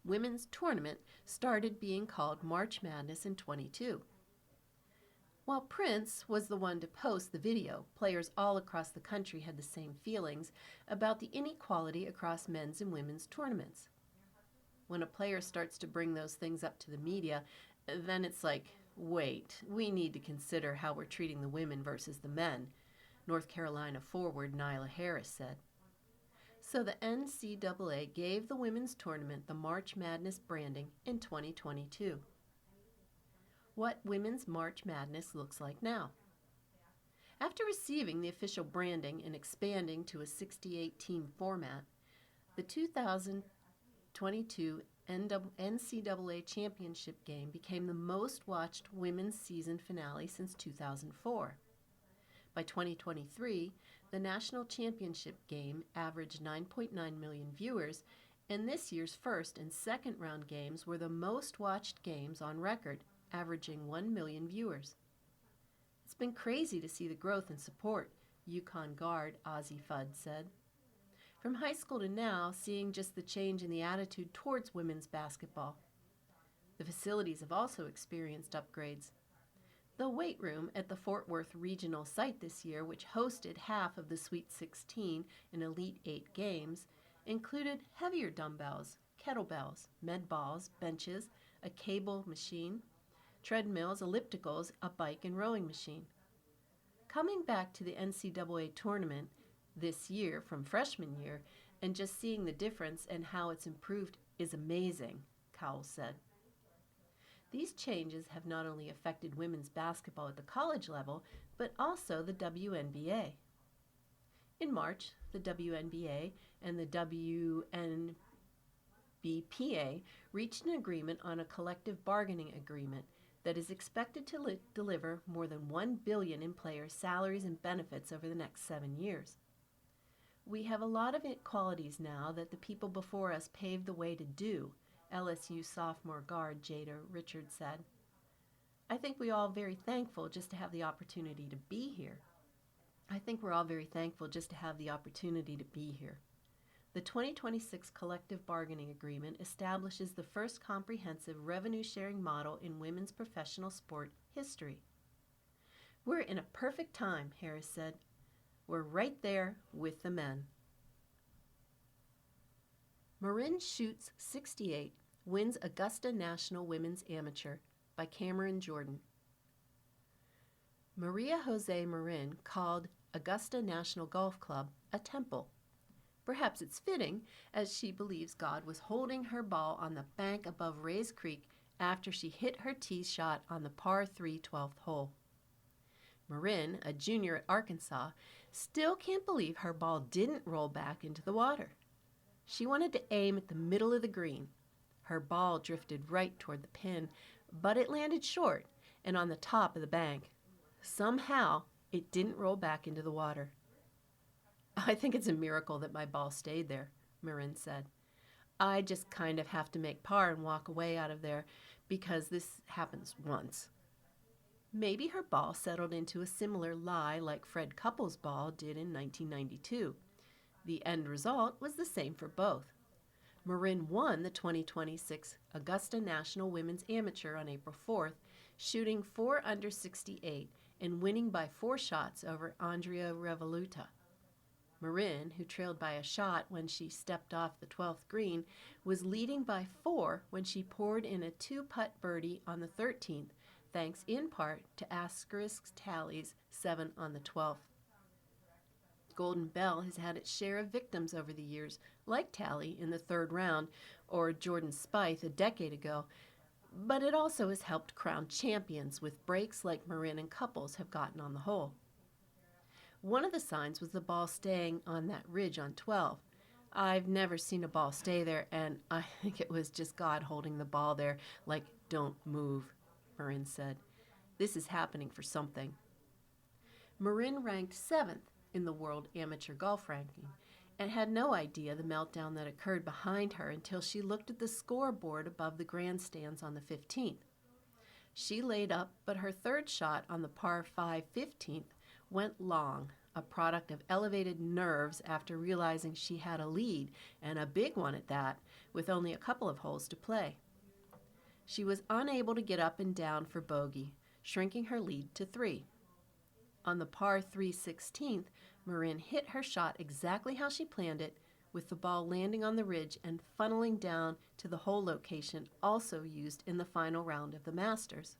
Women's tournament started being called March Madness in 22. While Prince was the one to post the video, players all across the country had the same feelings about the inequality across men's and women's tournaments. When a player starts to bring those things up to the media, then it's like, wait, we need to consider how we're treating the women versus the men, North Carolina forward Nyla Harris said. So the NCAA gave the women's tournament the March Madness branding in 2022. What women's March Madness looks like now. After receiving the official branding and expanding to a 68-team format, the 2022 NCAA championship game became the most watched women's season finale since 2004. By 2023, the national championship game averaged 9.9 million viewers, and this year's first and second round games were the most watched games on record, averaging 1 million viewers. It's been crazy to see the growth and support Yukon guard Ozzie Fudd said. From high school to now, seeing just the change in the attitude towards women's basketball. The facilities have also experienced upgrades. The weight room at the Fort Worth Regional site this year, which hosted half of the Sweet 16 and Elite 8 games, included heavier dumbbells, kettlebells, med balls, benches, a cable machine, treadmills, ellipticals, a bike and rowing machine. Coming back to the NCAA tournament this year from freshman year and just seeing the difference and how it's improved is amazing, Cowell said. These changes have not only affected women's basketball at the college level, but also the WNBA. In March, the WNBA and the WNBPA reached an agreement on a collective bargaining agreement that is expected to deliver more than $1 billion in players' salaries and benefits over the next 7 years. We have a lot of inequalities now that the people before us paved the way to do, LSU sophomore guard Jada Richards said. I think we're all very thankful just to have the opportunity to be here. The 2026 collective bargaining agreement establishes the first comprehensive revenue-sharing model in women's professional sport history. We're in a perfect time, Harris said. We're right there with the men. Marin shoots 68, wins Augusta National Women's Amateur by Cameron Jordan. Maria Jose Marin called Augusta National Golf Club a temple. Perhaps it's fitting, as she believes God was holding her ball on the bank above Rays Creek after she hit her tee shot on the par 3 12th hole. Marin, a junior at Arkansas, still can't believe her ball didn't roll back into the water. She wanted to aim at the middle of the green. Her ball drifted right toward the pin, but it landed short and on the top of the bank. Somehow, it didn't roll back into the water. I think it's a miracle that my ball stayed there, Marin said. I just kind of have to make par and walk away out of there because this happens once. Maybe her ball settled into a similar lie like Fred Couples' ball did in 1992. The end result was the same for both. Marin won the 2026 Augusta National Women's Amateur on April 4th, shooting 4 under 68 and winning by 4 shots over Andrea Revoluta. Marin, who trailed by a shot when she stepped off the 12th green, was leading by 4 when she poured in a 2-putt birdie on the 13th, thanks in part to Asterisk Tally's 7 on the 12th. Golden Bell has had its share of victims over the years, like Tally in the 3rd round or Jordan Spieth a decade ago, but it also has helped crown champions with breaks like Marin and Couples have gotten on the hole. One of the signs was the ball staying on that ridge on 12. I've never seen a ball stay there, and I think it was just God holding the ball there like, don't move, Marin said. This is happening for something. Marin ranked 7th in the World Amateur Golf Ranking and had no idea the meltdown that occurred behind her until she looked at the scoreboard above the grandstands on the 15th. She laid up, but her 3rd shot on the par 5 15th went long, a product of elevated nerves after realizing she had a lead, and a big one at that, with only a couple of holes to play. She was unable to get up and down for bogey, shrinking her lead to 3. On the par 3 16th, Marin hit her shot exactly how she planned it, with the ball landing on the ridge and funneling down to the hole location also used in the final round of the Masters.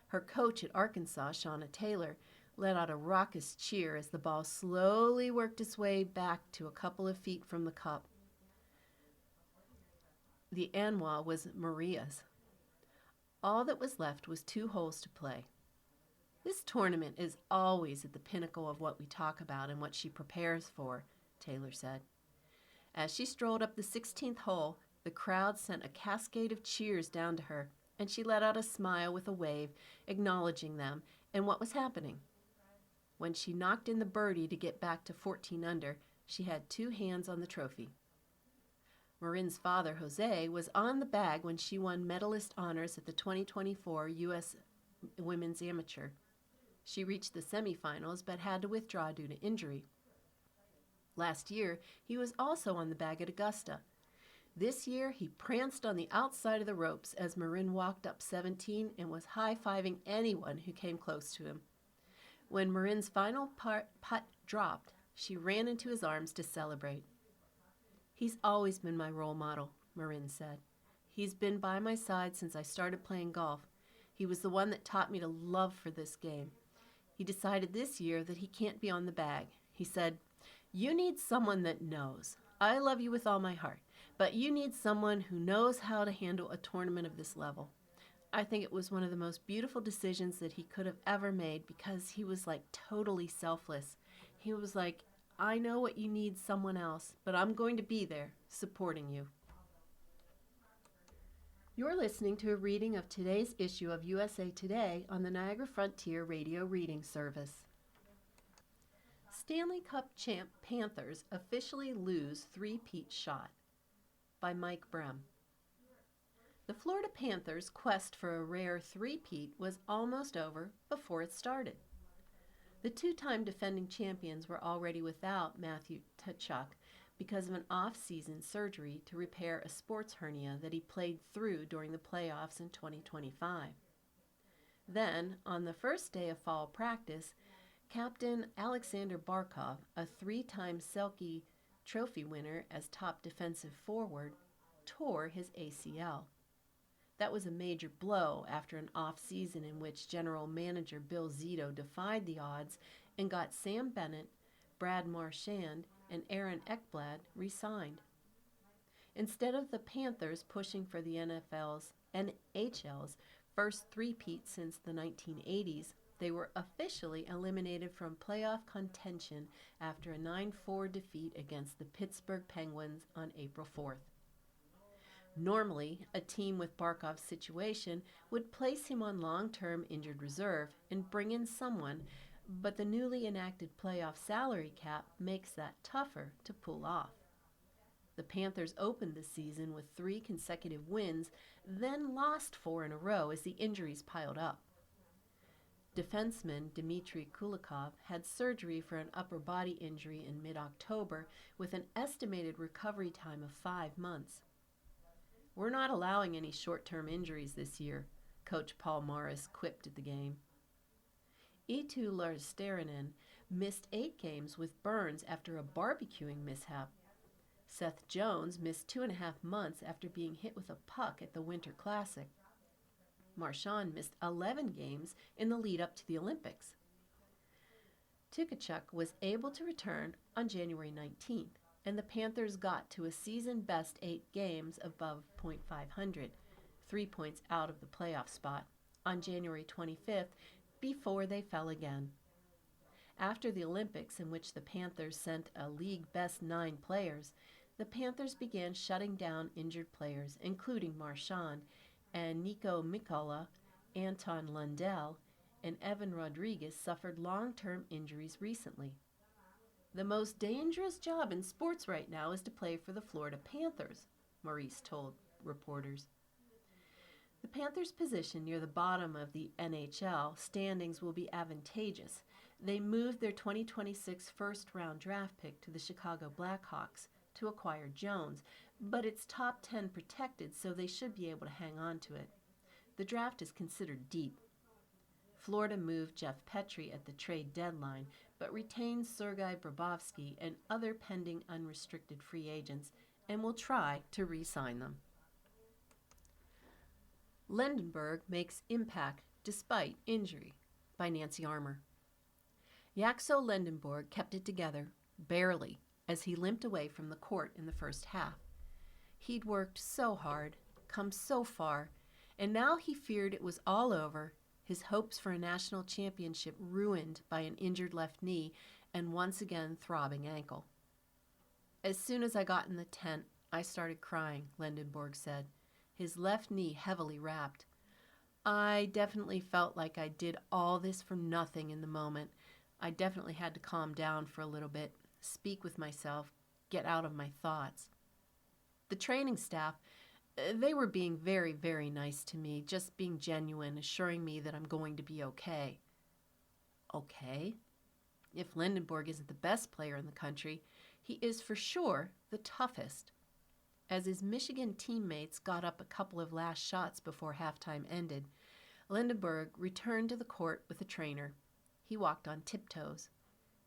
Her coach at Arkansas, Shauna Taylor, let out a raucous cheer as the ball slowly worked its way back to a couple of feet from the cup. The Anwa was Maria's. All that was left was 2 holes to play. This tournament is always at the pinnacle of what we talk about and what she prepares for, Taylor said. As she strolled up the 16th hole, the crowd sent a cascade of cheers down to her, and she let out a smile with a wave, acknowledging them and what was happening. When she knocked in the birdie to get back to 14 under, she had 2 hands on the trophy. Marin's father, Jose, was on the bag when she won medalist honors at the 2024 U.S. Women's Amateur. She reached the semifinals but had to withdraw due to injury. Last year, he was also on the bag at Augusta. This year, he pranced on the outside of the ropes as Marin walked up 17 and was high-fiving anyone who came close to him. When Marin's final putt dropped, she ran into his arms to celebrate. "He's always been my role model," Marin said. "He's been by my side since I started playing golf. He was the one that taught me to love for this game. He decided this year that he can't be on the bag. He said, 'You need someone that knows. I love you with all my heart, but you need someone who knows how to handle a tournament of this level.' I think it was one of the most beautiful decisions that he could have ever made because he was like totally selfless. He was like, 'I know what you need, someone else, but I'm going to be there, supporting you.'" You're listening to a reading of today's issue of USA Today on the Niagara Frontier Radio Reading Service. Stanley Cup champ Panthers officially lose three-peat shot, by Mike Brem. The Florida Panthers' quest for a rare three-peat was almost over before it started. The two-time defending champions were already without Matthew Tkachuk because of an off-season surgery to repair a sports hernia that he played through during the playoffs in 2025. Then, on the first day of fall practice, Captain Alexander Barkov, a three-time Selke Trophy winner as top defensive forward, tore his ACL. That was a major blow after an off-season in which General Manager Bill Zito defied the odds and got Sam Bennett, Brad Marchand, and Aaron Ekblad re-signed. Instead of the Panthers pushing for the NHL's first three-peat since the 1980s, they were officially eliminated from playoff contention after a 9-4 defeat against the Pittsburgh Penguins on April 4th. Normally, a team with Barkov's situation would place him on long-term injured reserve and bring in someone, but the newly enacted playoff salary cap makes that tougher to pull off. The Panthers opened the season with 3 consecutive wins, then lost 4 in a row as the injuries piled up. Defenseman Dmitry Kulikov had surgery for an upper body injury in mid-October with an estimated recovery time of 5 months. "We're not allowing any short-term injuries this year," Coach Paul Morris quipped at the game. Eetu Luostarinen missed 8 games with burns after a barbecuing mishap. Seth Jones missed 2.5 months after being hit with a puck at the Winter Classic. Marchand missed 11 games in the lead up to the Olympics. Tkachuk was able to return on January 19th, and the Panthers got to a season-best 8 games above .500, 3 points out of the playoff spot, on January 25th before they fell again. After the Olympics, in which the Panthers sent a league-best 9 players, the Panthers began shutting down injured players, including Marchand and Nico Mikkola, Anton Lundell, and Evan Rodriguez suffered long-term injuries recently. "The most dangerous job in sports right now is to play for the Florida Panthers," Maurice told reporters. The Panthers' position near the bottom of the NHL standings will be advantageous. They moved their 2026 first-round draft pick to the Chicago Blackhawks to acquire Jones, but it's top 10 protected, so they should be able to hang on to it. The draft is considered deep. Florida moved Jeff Petrie at the trade deadline, but retained Sergei Bobrovsky and other pending unrestricted free agents and will try to re-sign them. Lendenberg makes impact despite injury, by Nancy Armour. Yaxo Lendenborg kept it together, barely, as he limped away from the court in the first half. He'd worked so hard, come so far, and now he feared it was all over, his hopes for a national championship ruined by an injured left knee and once again throbbing ankle. "As soon as I got in the tent, I started crying," Lendenborg said, his left knee heavily wrapped. "I definitely felt like I did all this for nothing in the moment. I definitely had to calm down for a little bit, speak with myself, get out of my thoughts." The training staff, they were being very, very nice to me, just being genuine, assuring me that I'm going to be okay. okay. If Lindenborg isn't the best player in the country, he is for sure the toughest. As his Michigan teammates got up a couple of last shots before halftime ended, Lindenberg returned to the court with the trainer. He walked on tiptoes.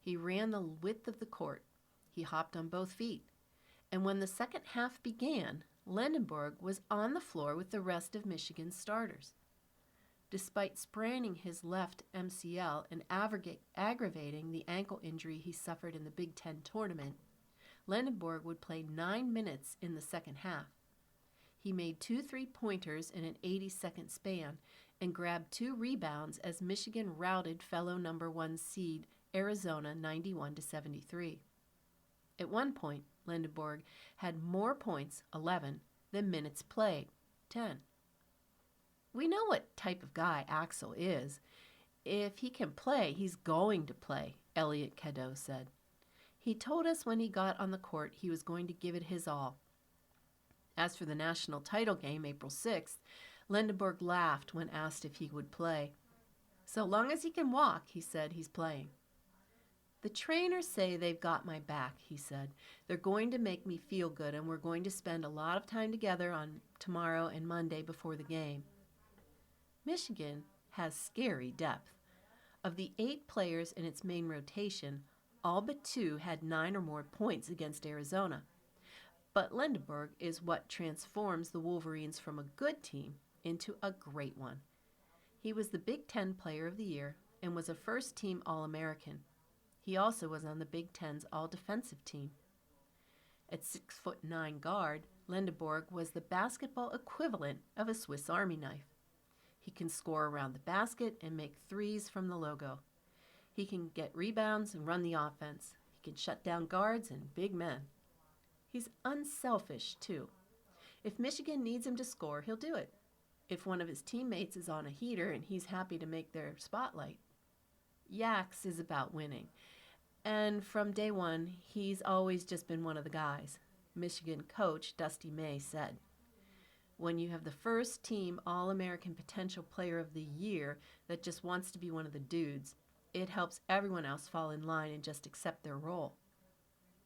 He ran the width of the court. He hopped on both feet. And when the second half began, Lindenberg was on the floor with the rest of Michigan's starters. Despite spraining his left MCL and aggravating the ankle injury he suffered in the Big Ten tournament, Lindenberg would play 9 minutes in the second half. He made 2 3-pointers in an 80-second span and grabbed 2 rebounds as Michigan routed fellow number 1 seed Arizona 91-73. At one point, Lindenberg had more points, 11, than minutes played, 10. We know what type of guy Axel is. If he can play, he's going to play, Elliot Cadeau said. He told us when he got on the court he was going to give it his all. As for the national title game, April 6th, Lindenberg laughed when asked if he would play. So long as he can walk, he said, he's playing. The trainers say they've got my back, he said. They're going to make me feel good, and we're going to spend a lot of time together on tomorrow and Monday before the game. Michigan has scary depth. Of the 8 players in its main rotation, all but 2 had 9 or more points against Arizona. But Lindenberg is what transforms the Wolverines from a good team into a great one. He was the Big Ten Player of the Year and was a first-team All-American. He also was on the Big Ten's All-Defensive team. At 6'9" guard, Lindenberg was the basketball equivalent of a Swiss Army knife. He can score around the basket and make threes from the logo. He can get rebounds and run the offense. He can shut down guards and big men. He's unselfish, too. If Michigan needs him to score, he'll do it. If one of his teammates is on a heater and he's happy to make their spotlight. Yax is about winning. And from day one, he's always just been one of the guys, Michigan coach Dusty May said. When you have the first team All-American Potential Player of the Year that just wants to be one of the dudes, it helps everyone else fall in line and just accept their role.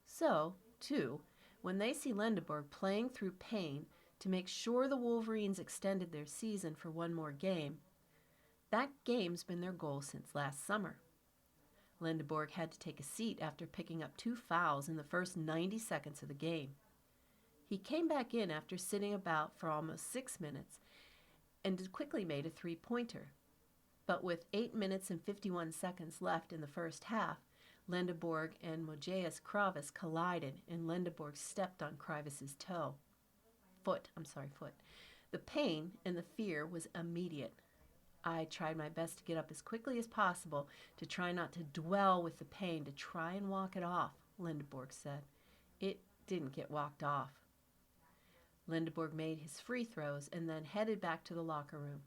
So, too, when they see Lindenberg playing through pain to make sure the Wolverines extended their season for one more game, that game's been their goal since last summer. Lindenberg had to take a seat after picking up 2 fouls in the first 90 seconds of the game. He came back in after sitting about for almost 6 minutes and quickly made a 3-pointer. But with 8 minutes and 51 seconds left in the first half, Lindenberg and Moises Kravis collided and Lindenberg stepped on Kravis's foot. The pain and the fear was immediate. I tried my best to get up as quickly as possible to try not to dwell with the pain, to try and walk it off, Lindenberg said. It didn't get walked off. Lindenberg made his free throws and then headed back to the locker room.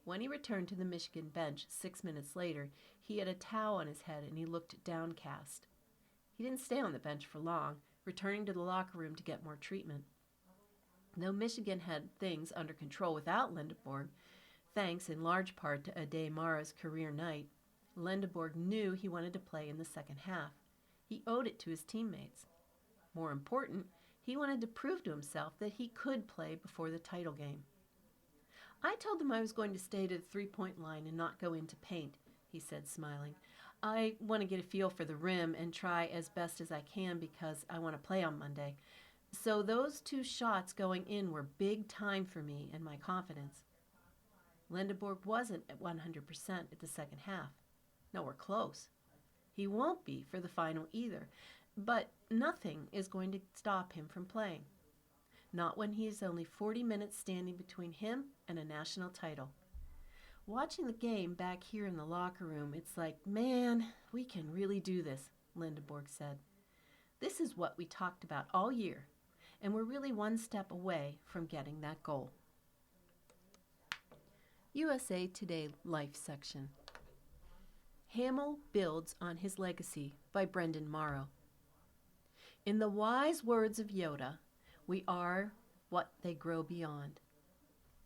When he returned to the Michigan bench 6 minutes later, he had a towel on his head and he looked downcast. He didn't stay on the bench for long, returning to the locker room to get more treatment. Though Michigan had things under control without Lindenberg, thanks in large part to Ade Mara's career night, Lindenberg knew he wanted to play in the second half. He owed it to his teammates. More important, he wanted to prove to himself that he could play before the title game. I told him I was going to stay to the three-point line and not go into paint, he said, smiling. I want to get a feel for the rim and try as best as I can because I want to play on Monday. So those 2 shots going in were big time for me and my confidence. Lindenberg wasn't at 100% at the second half. Nowhere close. He won't be for the final either, but nothing is going to stop him from playing. Not when he is only 40 minutes standing between him and a national title. Watching the game back here in the locker room, it's like, man, we can really do this, Lindenberg said. This is what we talked about all year, and we're really one step away from getting that goal. USA Today Life section. Hamill builds on his legacy by Brendan Morrow. In the wise words of Yoda, we are what they grow beyond.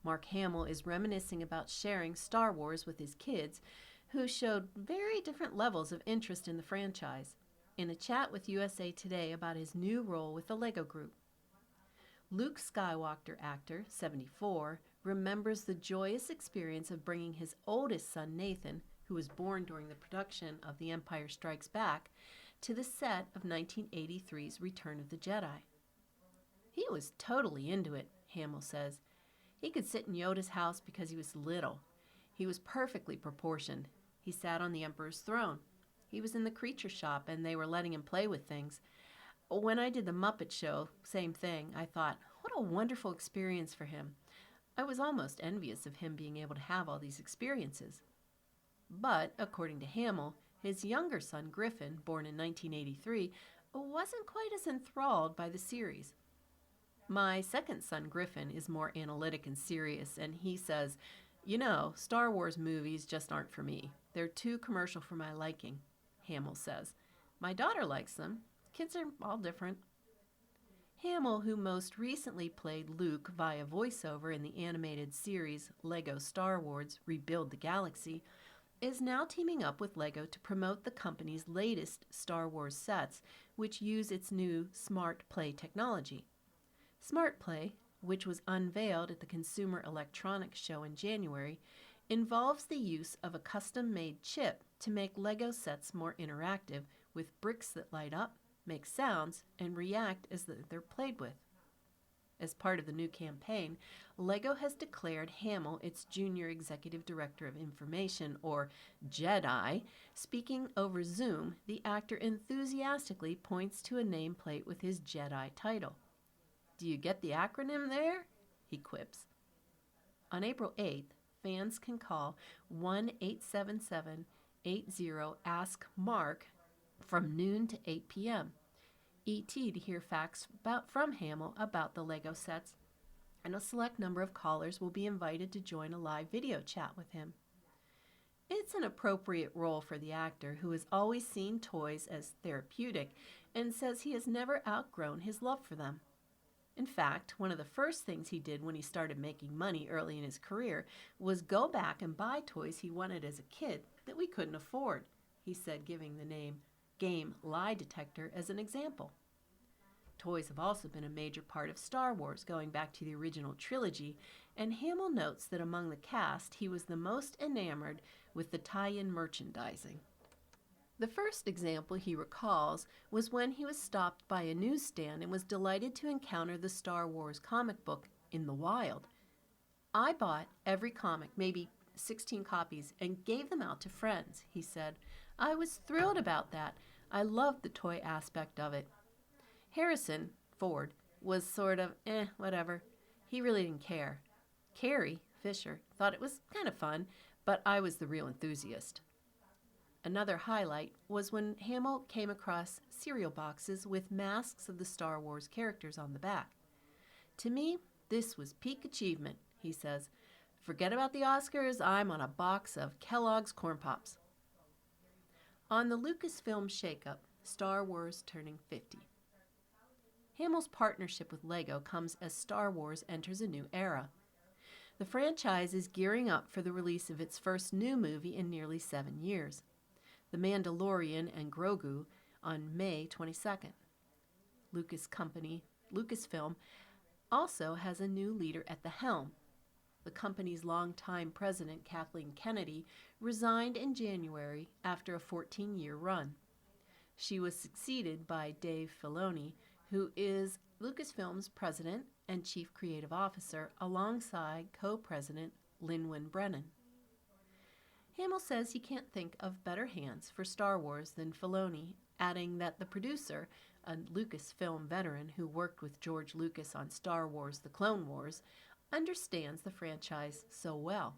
Mark Hamill is reminiscing about sharing Star Wars with his kids who showed very different levels of interest in the franchise, in a chat with USA Today about his new role with the LEGO Group. Luke Skywalker, actor, 74, remembers the joyous experience of bringing his oldest son, Nathan, who was born during the production of The Empire Strikes Back, to the set of 1983's Return of the Jedi. He was totally into it, Hamill says. He could sit in Yoda's house because he was little. He was perfectly proportioned. He sat on the Emperor's throne. He was in the creature shop and they were letting him play with things. When I did the Muppet Show, same thing. I thought, what a wonderful experience for him. I was almost envious of him being able to have all these experiences. But, according to Hamill, his younger son, Griffin, born in 1983, wasn't quite as enthralled by the series. My second son, Griffin, is more analytic and serious, and he says, you know, Star Wars movies just aren't for me. They're too commercial for my liking, Hamill says. My daughter likes them. Kids are all different. Hamill, who most recently played Luke via voiceover in the animated series LEGO Star Wars Rebuild the Galaxy, is now teaming up with LEGO to promote the company's latest Star Wars sets, which use its new Smart Play technology. Smart Play, which was unveiled at the Consumer Electronics Show in January, involves the use of a custom-made chip to make LEGO sets more interactive, with bricks that light up, make sounds, and react as they're played with. As part of the new campaign, LEGO has declared Hamill its Junior Executive Director of Information, or JEDI. Speaking over Zoom, the actor enthusiastically points to a nameplate with his Jedi title. Do you get the acronym there? He quips. On April 8th, fans can call 1-877-80-ASK-MARK from noon to 8 p.m. ET to hear facts from Hamill about the LEGO sets, and a select number of callers will be invited to join a live video chat with him. It's an appropriate role for the actor, who has always seen toys as therapeutic and says he has never outgrown his love for them. In fact, one of the first things he did when he started making money early in his career was go back and buy toys he wanted as a kid that we couldn't afford, he said, giving the name Game Lie Detector as an example. Toys have also been a major part of Star Wars, going back to the original trilogy, and Hamill notes that among the cast, he was the most enamored with the tie-in merchandising. The first example he recalls was when he was stopped by a newsstand and was delighted to encounter the Star Wars comic book in the wild. I bought every comic, maybe 16 copies, and gave them out to friends, he said. I was thrilled about that. I loved the toy aspect of it. Harrison Ford was sort of, whatever. He really didn't care. Carrie Fisher thought it was kind of fun, but I was the real enthusiast. Another highlight was when Hamill came across cereal boxes with masks of the Star Wars characters on the back. To me, this was peak achievement, he says. Forget about the Oscars, I'm on a box of Kellogg's Corn Pops. On the Lucasfilm shakeup, Star Wars turning 50. Hamill's partnership with LEGO comes as Star Wars enters a new era. The franchise is gearing up for the release of its first new movie in nearly 7 years, The Mandalorian and Grogu, on May 22nd. Lucasfilm, also has a new leader at the helm. The company's longtime president, Kathleen Kennedy, resigned in January after a 14-year run. She was succeeded by Dave Filoni, who is Lucasfilm's president and chief creative officer, alongside co-president Lin-Wen Brennan. Hamill says he can't think of better hands for Star Wars than Filoni, adding that the producer, a Lucasfilm veteran who worked with George Lucas on Star Wars: The Clone Wars, understands the franchise so well.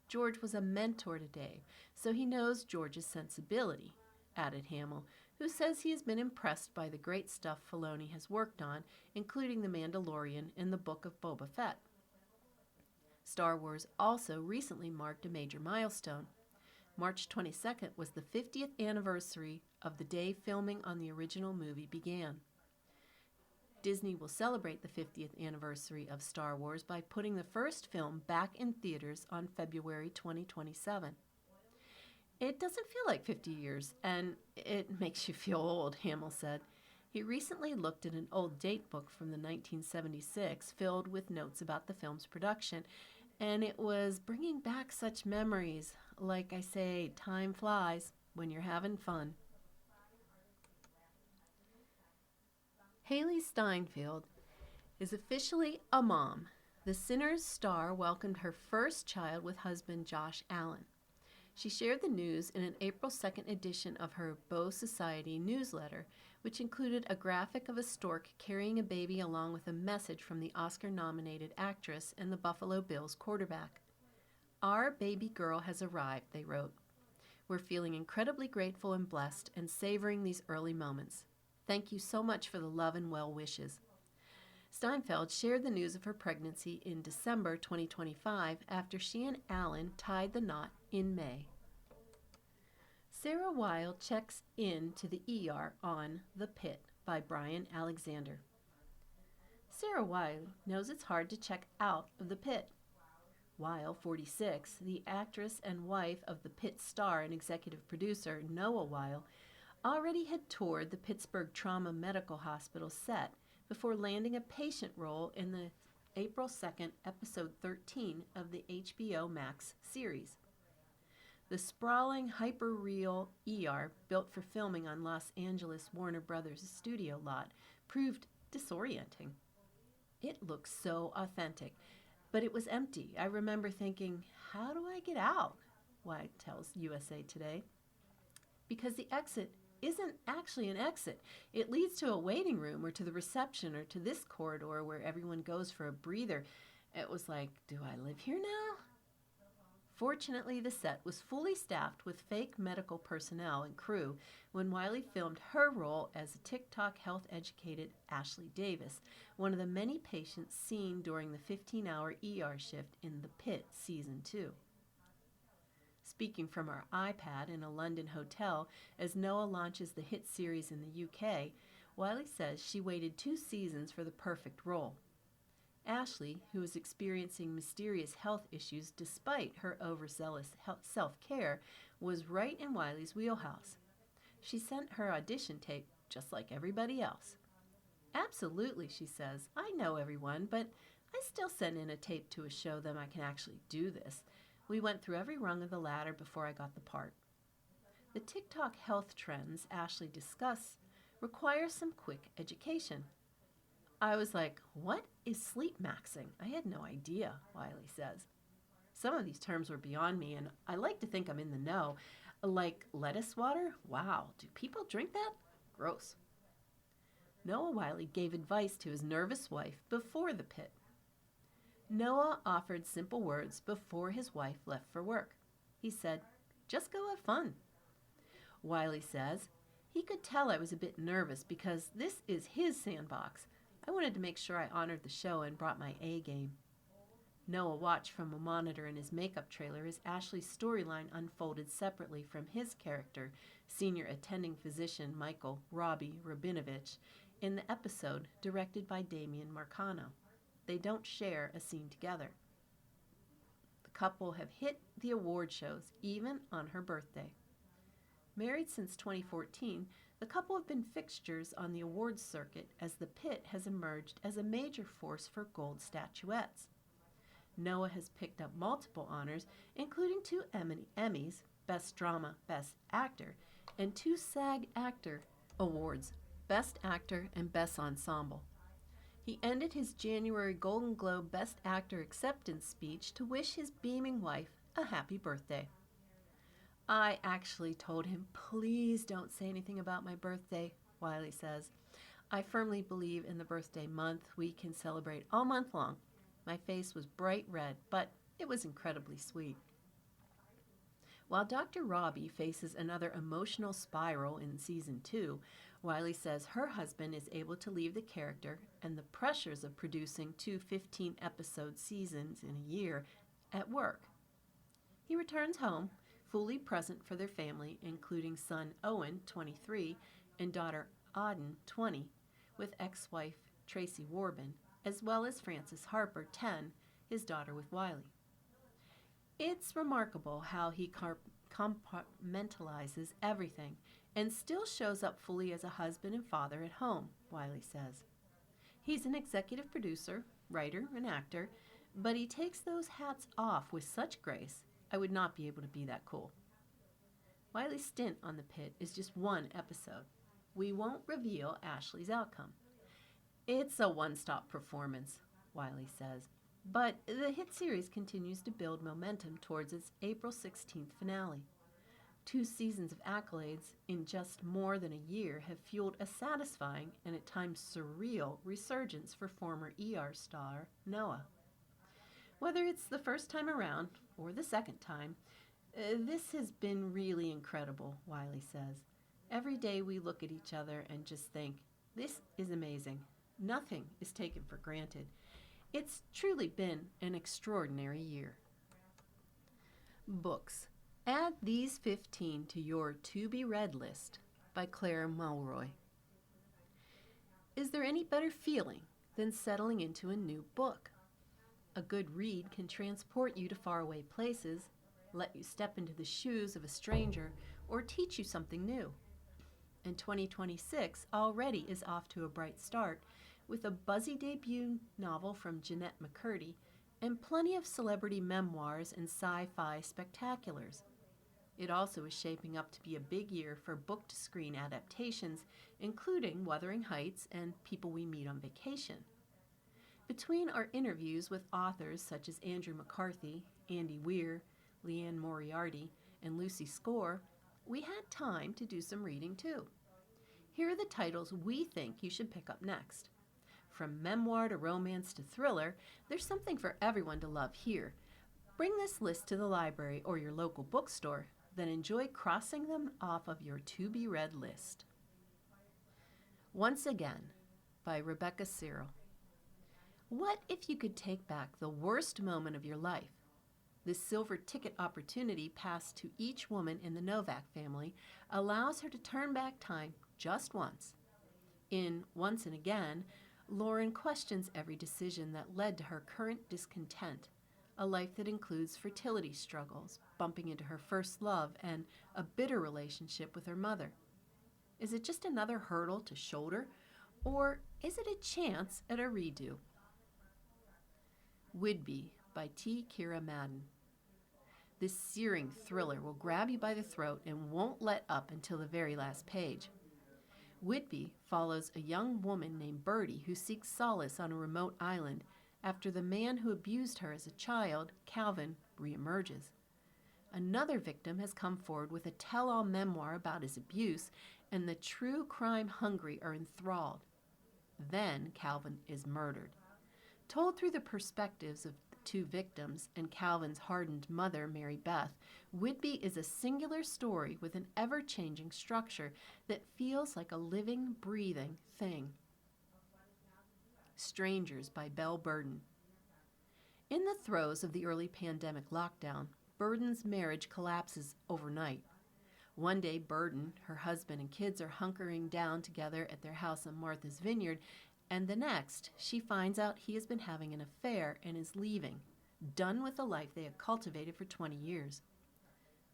George was a mentor to Dave, so he knows George's sensibility, added Hamill, who says he has been impressed by the great stuff Filoni has worked on, including The Mandalorian and the Book of Boba Fett. Star Wars also recently marked a major milestone. March 22nd was the 50th anniversary of the day filming on the original movie began. Disney will celebrate the 50th anniversary of Star Wars by putting the first film back in theaters on February 2027. It doesn't feel like 50 years, and it makes you feel old, Hamill said. He recently looked at an old date book from the 1976 filled with notes about the film's production, and it was bringing back such memories. Like I say, time flies when you're having fun. Haley Steinfeld is officially a mom. The Sinners star welcomed her first child with husband Josh Allen. She shared the news in an April 2nd edition of her Bow Society newsletter, which included a graphic of a stork carrying a baby along with a message from the Oscar-nominated actress and the Buffalo Bills quarterback. "Our baby girl has arrived," they wrote. "We're feeling incredibly grateful and blessed and savoring these early moments. Thank you so much for the love and well wishes." Steinfeld shared the news of her pregnancy in December 2025 after she and Allen tied the knot in May. Sarah Weil checks in to the ER on The Pit by Brian Alexander. Sarah Weil knows it's hard to check out of the pit. Weil, 46, the actress and wife of the Pit star and executive producer Noah Weil, already had toured the Pittsburgh Trauma Medical Hospital set before landing a patient role in the April 2nd, episode 13 of the HBO Max series. The sprawling, hyper-real ER, built for filming on Los Angeles Warner Brothers studio lot, proved disorienting. It looked so authentic, but it was empty. I remember thinking, how do I get out? Weil tells USA Today. Because the exit isn't actually an exit. It leads to a waiting room or to the reception or to this corridor where everyone goes for a breather. It was like, do I live here now? Fortunately, the set was fully staffed with fake medical personnel and crew when Wiley filmed her role as a TikTok health-educated Ashley Davis, one of the many patients seen during the 15-hour ER shift in The Pit Season 2. Speaking from her iPad in a London hotel as Noah launches the hit series in the UK, Wiley says she waited 2 seasons for the perfect role. Ashley, who is experiencing mysterious health issues despite her overzealous self-care, was right in Wiley's wheelhouse. She sent her audition tape just like everybody else. "Absolutely," she says. "I know everyone, but I still send in a tape to show them I can actually do this. We went through every rung of the ladder before I got the part." The TikTok health trends Ashley discusses require some quick education. I was like, what is sleep maxing? I had no idea, Wiley says. Some of these terms were beyond me, and I like to think I'm in the know. Like lettuce water? Wow, do people drink that? Gross. Noah Wiley gave advice to his nervous wife before The Pit. Noah offered simple words before his wife left for work. He said, "Just go have fun." Wiley says, "He could tell I was a bit nervous because this is his sandbox. I wanted to make sure I honored the show and brought my A game." Noah watched from a monitor in his makeup trailer as Ashley's storyline unfolded separately from his character, senior attending physician Michael Robbie Rabinovich, in the episode directed by Damian Marcano. They don't share a scene together. The couple have hit the award shows, even on her birthday. Married since 2014, the couple have been fixtures on the awards circuit as The Pit has emerged as a major force for gold statuettes. Noah has picked up multiple honors, including 2 Emmys, Best Drama, Best Actor, and 2 SAG Actor Awards, Best Actor and Best Ensemble. He ended his January Golden Globe Best Actor acceptance speech to wish his beaming wife a happy birthday. "I actually told him, please don't say anything about my birthday," Wiley says. "I firmly believe in the birthday month. We can celebrate all month long." My face was bright red, but it was incredibly sweet. While Dr. Robbie faces another emotional spiral in Season 2, Wiley says her husband is able to leave the character and the pressures of producing 2 15-episode seasons in a year at work. He returns home, fully present for their family, including son Owen, 23, and daughter Auden, 20, with ex-wife Tracy Warbin, as well as Frances Harper, 10, his daughter with Wiley. It's remarkable how he compartmentalizes everything and still shows up fully as a husband and father at home, Wiley says. He's an executive producer, writer, and actor, but he takes those hats off with such grace, I would not be able to be that cool. Wiley's stint on The Pit is just one episode. We won't reveal Ashley's outcome. It's a one-stop performance, Wiley says, but the hit series continues to build momentum towards its April 16th finale. 2 seasons of accolades in just more than a year have fueled a satisfying and at times surreal resurgence for former ER star Noah. Whether it's the first time around or the second time, this has been really incredible, Wiley says. Every day we look at each other and just think, this is amazing. Nothing is taken for granted. It's truly been an extraordinary year. Books. Add these 15 to your to-be-read list by Claire Mulroy. Is there any better feeling than settling into a new book? A good read can transport you to faraway places, let you step into the shoes of a stranger, or teach you something new. And 2026 already is off to a bright start with a buzzy debut novel from Jeanette McCurdy and plenty of celebrity memoirs and sci-fi spectaculars. It also is shaping up to be a big year for book-to-screen adaptations, including Wuthering Heights and People We Meet on Vacation. Between our interviews with authors such as Andrew McCarthy, Andy Weir, Leanne Moriarty, and Lucy Score, we had time to do some reading too. Here are the titles we think you should pick up next. From memoir to romance to thriller, there's something for everyone to love here. Bring this list to the library or your local bookstore, then enjoy crossing them off of your to-be-read list. Once Again by Rebecca Cyril. What if you could take back the worst moment of your life? This silver ticket opportunity passed to each woman in the Novak family allows her to turn back time just once. In Once and Again, Lauren questions every decision that led to her current discontent, a life that includes fertility struggles, bumping into her first love, and a bitter relationship with her mother. Is it just another hurdle to shoulder, or is it a chance at a redo? Whidbey by T. Kira Madden. This searing thriller will grab you by the throat and won't let up until the very last page. Whidbey follows a young woman named Birdie who seeks solace on a remote island after the man who abused her as a child, Calvin, reemerges. Another victim has come forward with a tell-all memoir about his abuse, and the true crime hungry are enthralled. Then Calvin is murdered. Told through the perspectives of the 2 victims and Calvin's hardened mother, Mary Beth, Whidbey is a singular story with an ever-changing structure that feels like a living, breathing thing. Strangers by Belle Burden. In the throes of the early pandemic lockdown, Burden's marriage collapses overnight. One day, Burden, her husband, and kids are hunkering down together at their house on Martha's Vineyard, and the next, she finds out he has been having an affair and is leaving, done with the life they had cultivated for 20 years.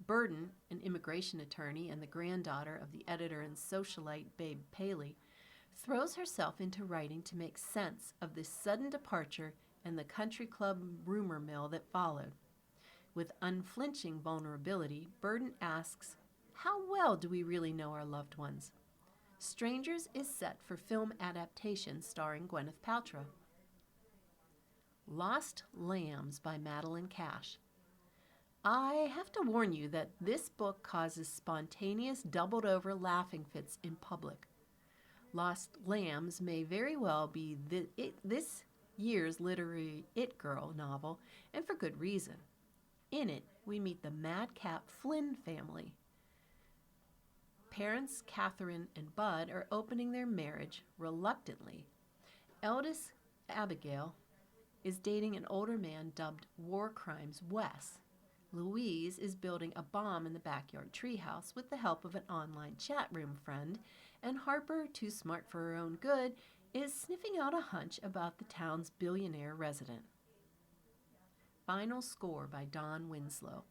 Burden, an immigration attorney and the granddaughter of the editor and socialite Babe Paley, throws herself into writing to make sense of this sudden departure and the country club rumor mill that followed. With unflinching vulnerability, Burden asks, how well do we really know our loved ones? Strangers is set for film adaptation starring Gwyneth Paltrow. Lost Lambs by Madeline Cash. I have to warn you that this book causes spontaneous doubled-over laughing fits in public. Lost Lambs may very well be this year's literary It Girl novel, and for good reason. In it, we meet the madcap Flynn family. Parents Catherine and Bud are opening their marriage reluctantly. Eldest Abigail is dating an older man dubbed War Crimes Wes. Louise is building a bomb in the backyard treehouse with the help of an online chat room friend, and Harper, too smart for her own good, is sniffing out a hunch about the town's billionaire resident. Final Score by Dawn Winslow.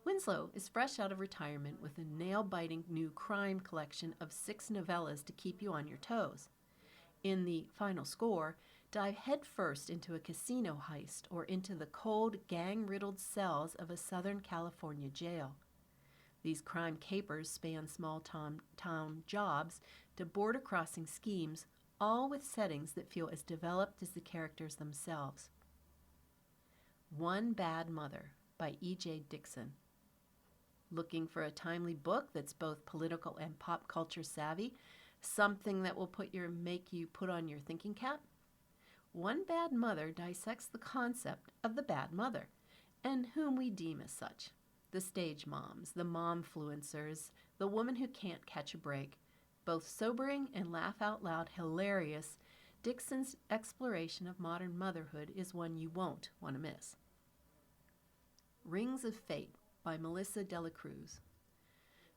Winslow is fresh out of retirement with a nail-biting new crime collection of 6 novellas to keep you on your toes. In the final score, dive headfirst into a casino heist or into the cold, gang-riddled cells of a Southern California jail. These crime capers span small-town jobs to border-crossing schemes, all with settings that feel as developed as the characters themselves. One Bad Mother by E.J. Dixon. Looking for a timely book that's both political and pop culture savvy? Something that will make you put on your thinking cap? One Bad Mother dissects the concept of the bad mother, and whom we deem as such. The stage moms, the momfluencers, the woman who can't catch a break. Both sobering and laugh-out-loud hilarious, Dixon's exploration of modern motherhood is one you won't want to miss. Rings of Fate by Melissa De La Cruz.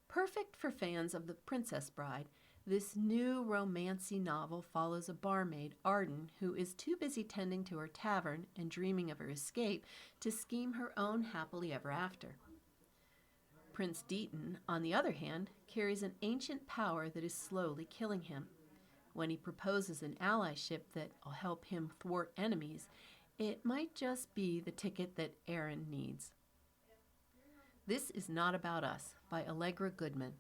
Perfect for fans of The Princess Bride, this new romancy novel follows a barmaid, Arden, who is too busy tending to her tavern and dreaming of her escape to scheme her own happily ever after. Prince Deaton, on the other hand, carries an ancient power that is slowly killing him. When he proposes an allyship that will help him thwart enemies, it might just be the ticket that Aaron needs. This Is Not About Us by Allegra Goodman.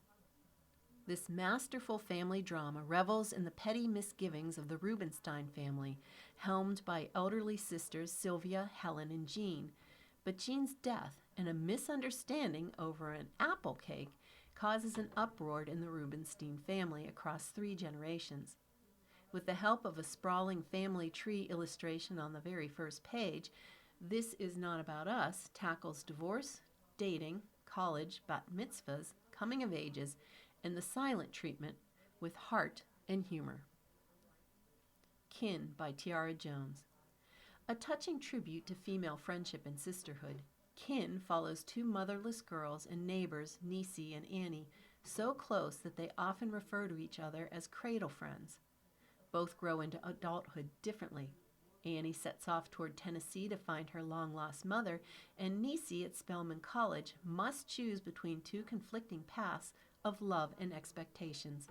This masterful family drama revels in the petty misgivings of the Rubenstein family, helmed by elderly sisters Sylvia, Helen, and Jean. But Jean's death and a misunderstanding over an apple cake causes an uproar in the Rubenstein family across 3 generations. With the help of a sprawling family tree illustration on the very first page, This Is Not About Us tackles divorce, dating, college, bat mitzvahs, coming of ages, and the silent treatment with heart and humor. Kin by Tiara Jones. A touching tribute to female friendship and sisterhood, Kin follows 2 motherless girls and neighbors, Nisi and Annie, so close that they often refer to each other as cradle friends. Both grow into adulthood differently. Annie sets off toward Tennessee to find her long-lost mother, and Nisi at Spelman College must choose between 2 conflicting paths of love and expectations.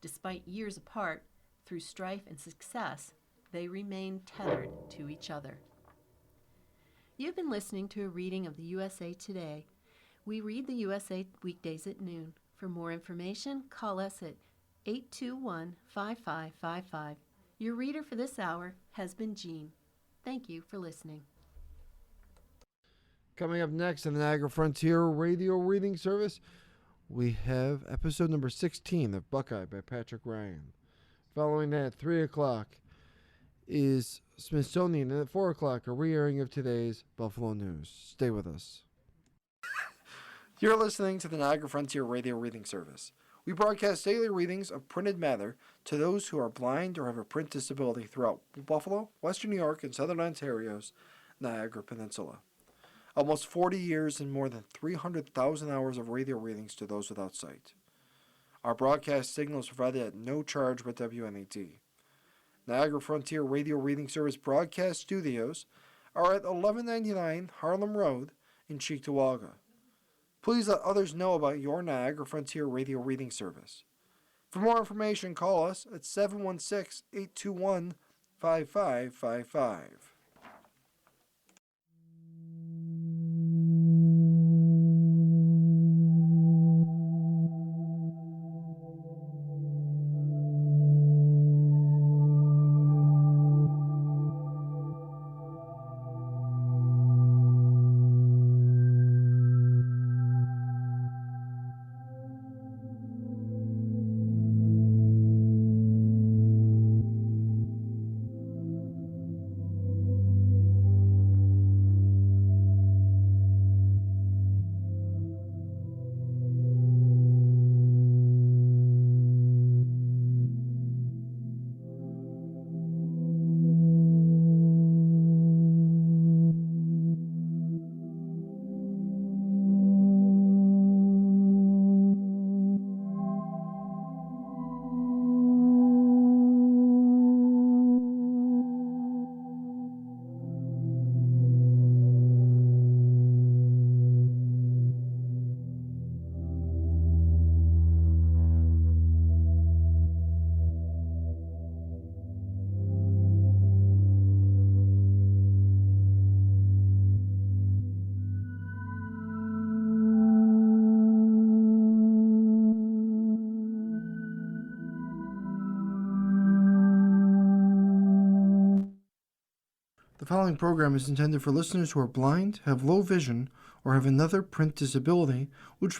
Despite years apart, through strife and success, they remain tethered to each other. You've been listening to a reading of the USA Today. We read the USA weekdays at noon. For more information, call us at 821-5555. Your reader for this hour has been Jean. Thank you for listening. Coming up next on the Niagara Frontier Radio Reading Service, we have episode number 16 of Buckeye by Patrick Ryan. Following that, at 3 o'clock is Smithsonian, and at 4 o'clock, a re-airing of today's Buffalo News. Stay with us. You're listening to the Niagara Frontier Radio Reading Service. We broadcast daily readings of printed matter to those who are blind or have a print disability throughout Buffalo, Western New York, and Southern Ontario's Niagara Peninsula. Almost 40 years and more than 300,000 hours of radio readings to those without sight. Our broadcast signal is provided at no charge by WNET. Niagara Frontier Radio Reading Service broadcast studios are at 1199 Harlem Road in Cheektowaga. Please let others know about your Niagara Frontier Radio Reading Service. For more information, call us at 716-821-5555. following program is intended for listeners who are blind, have low vision, or have another print disability, which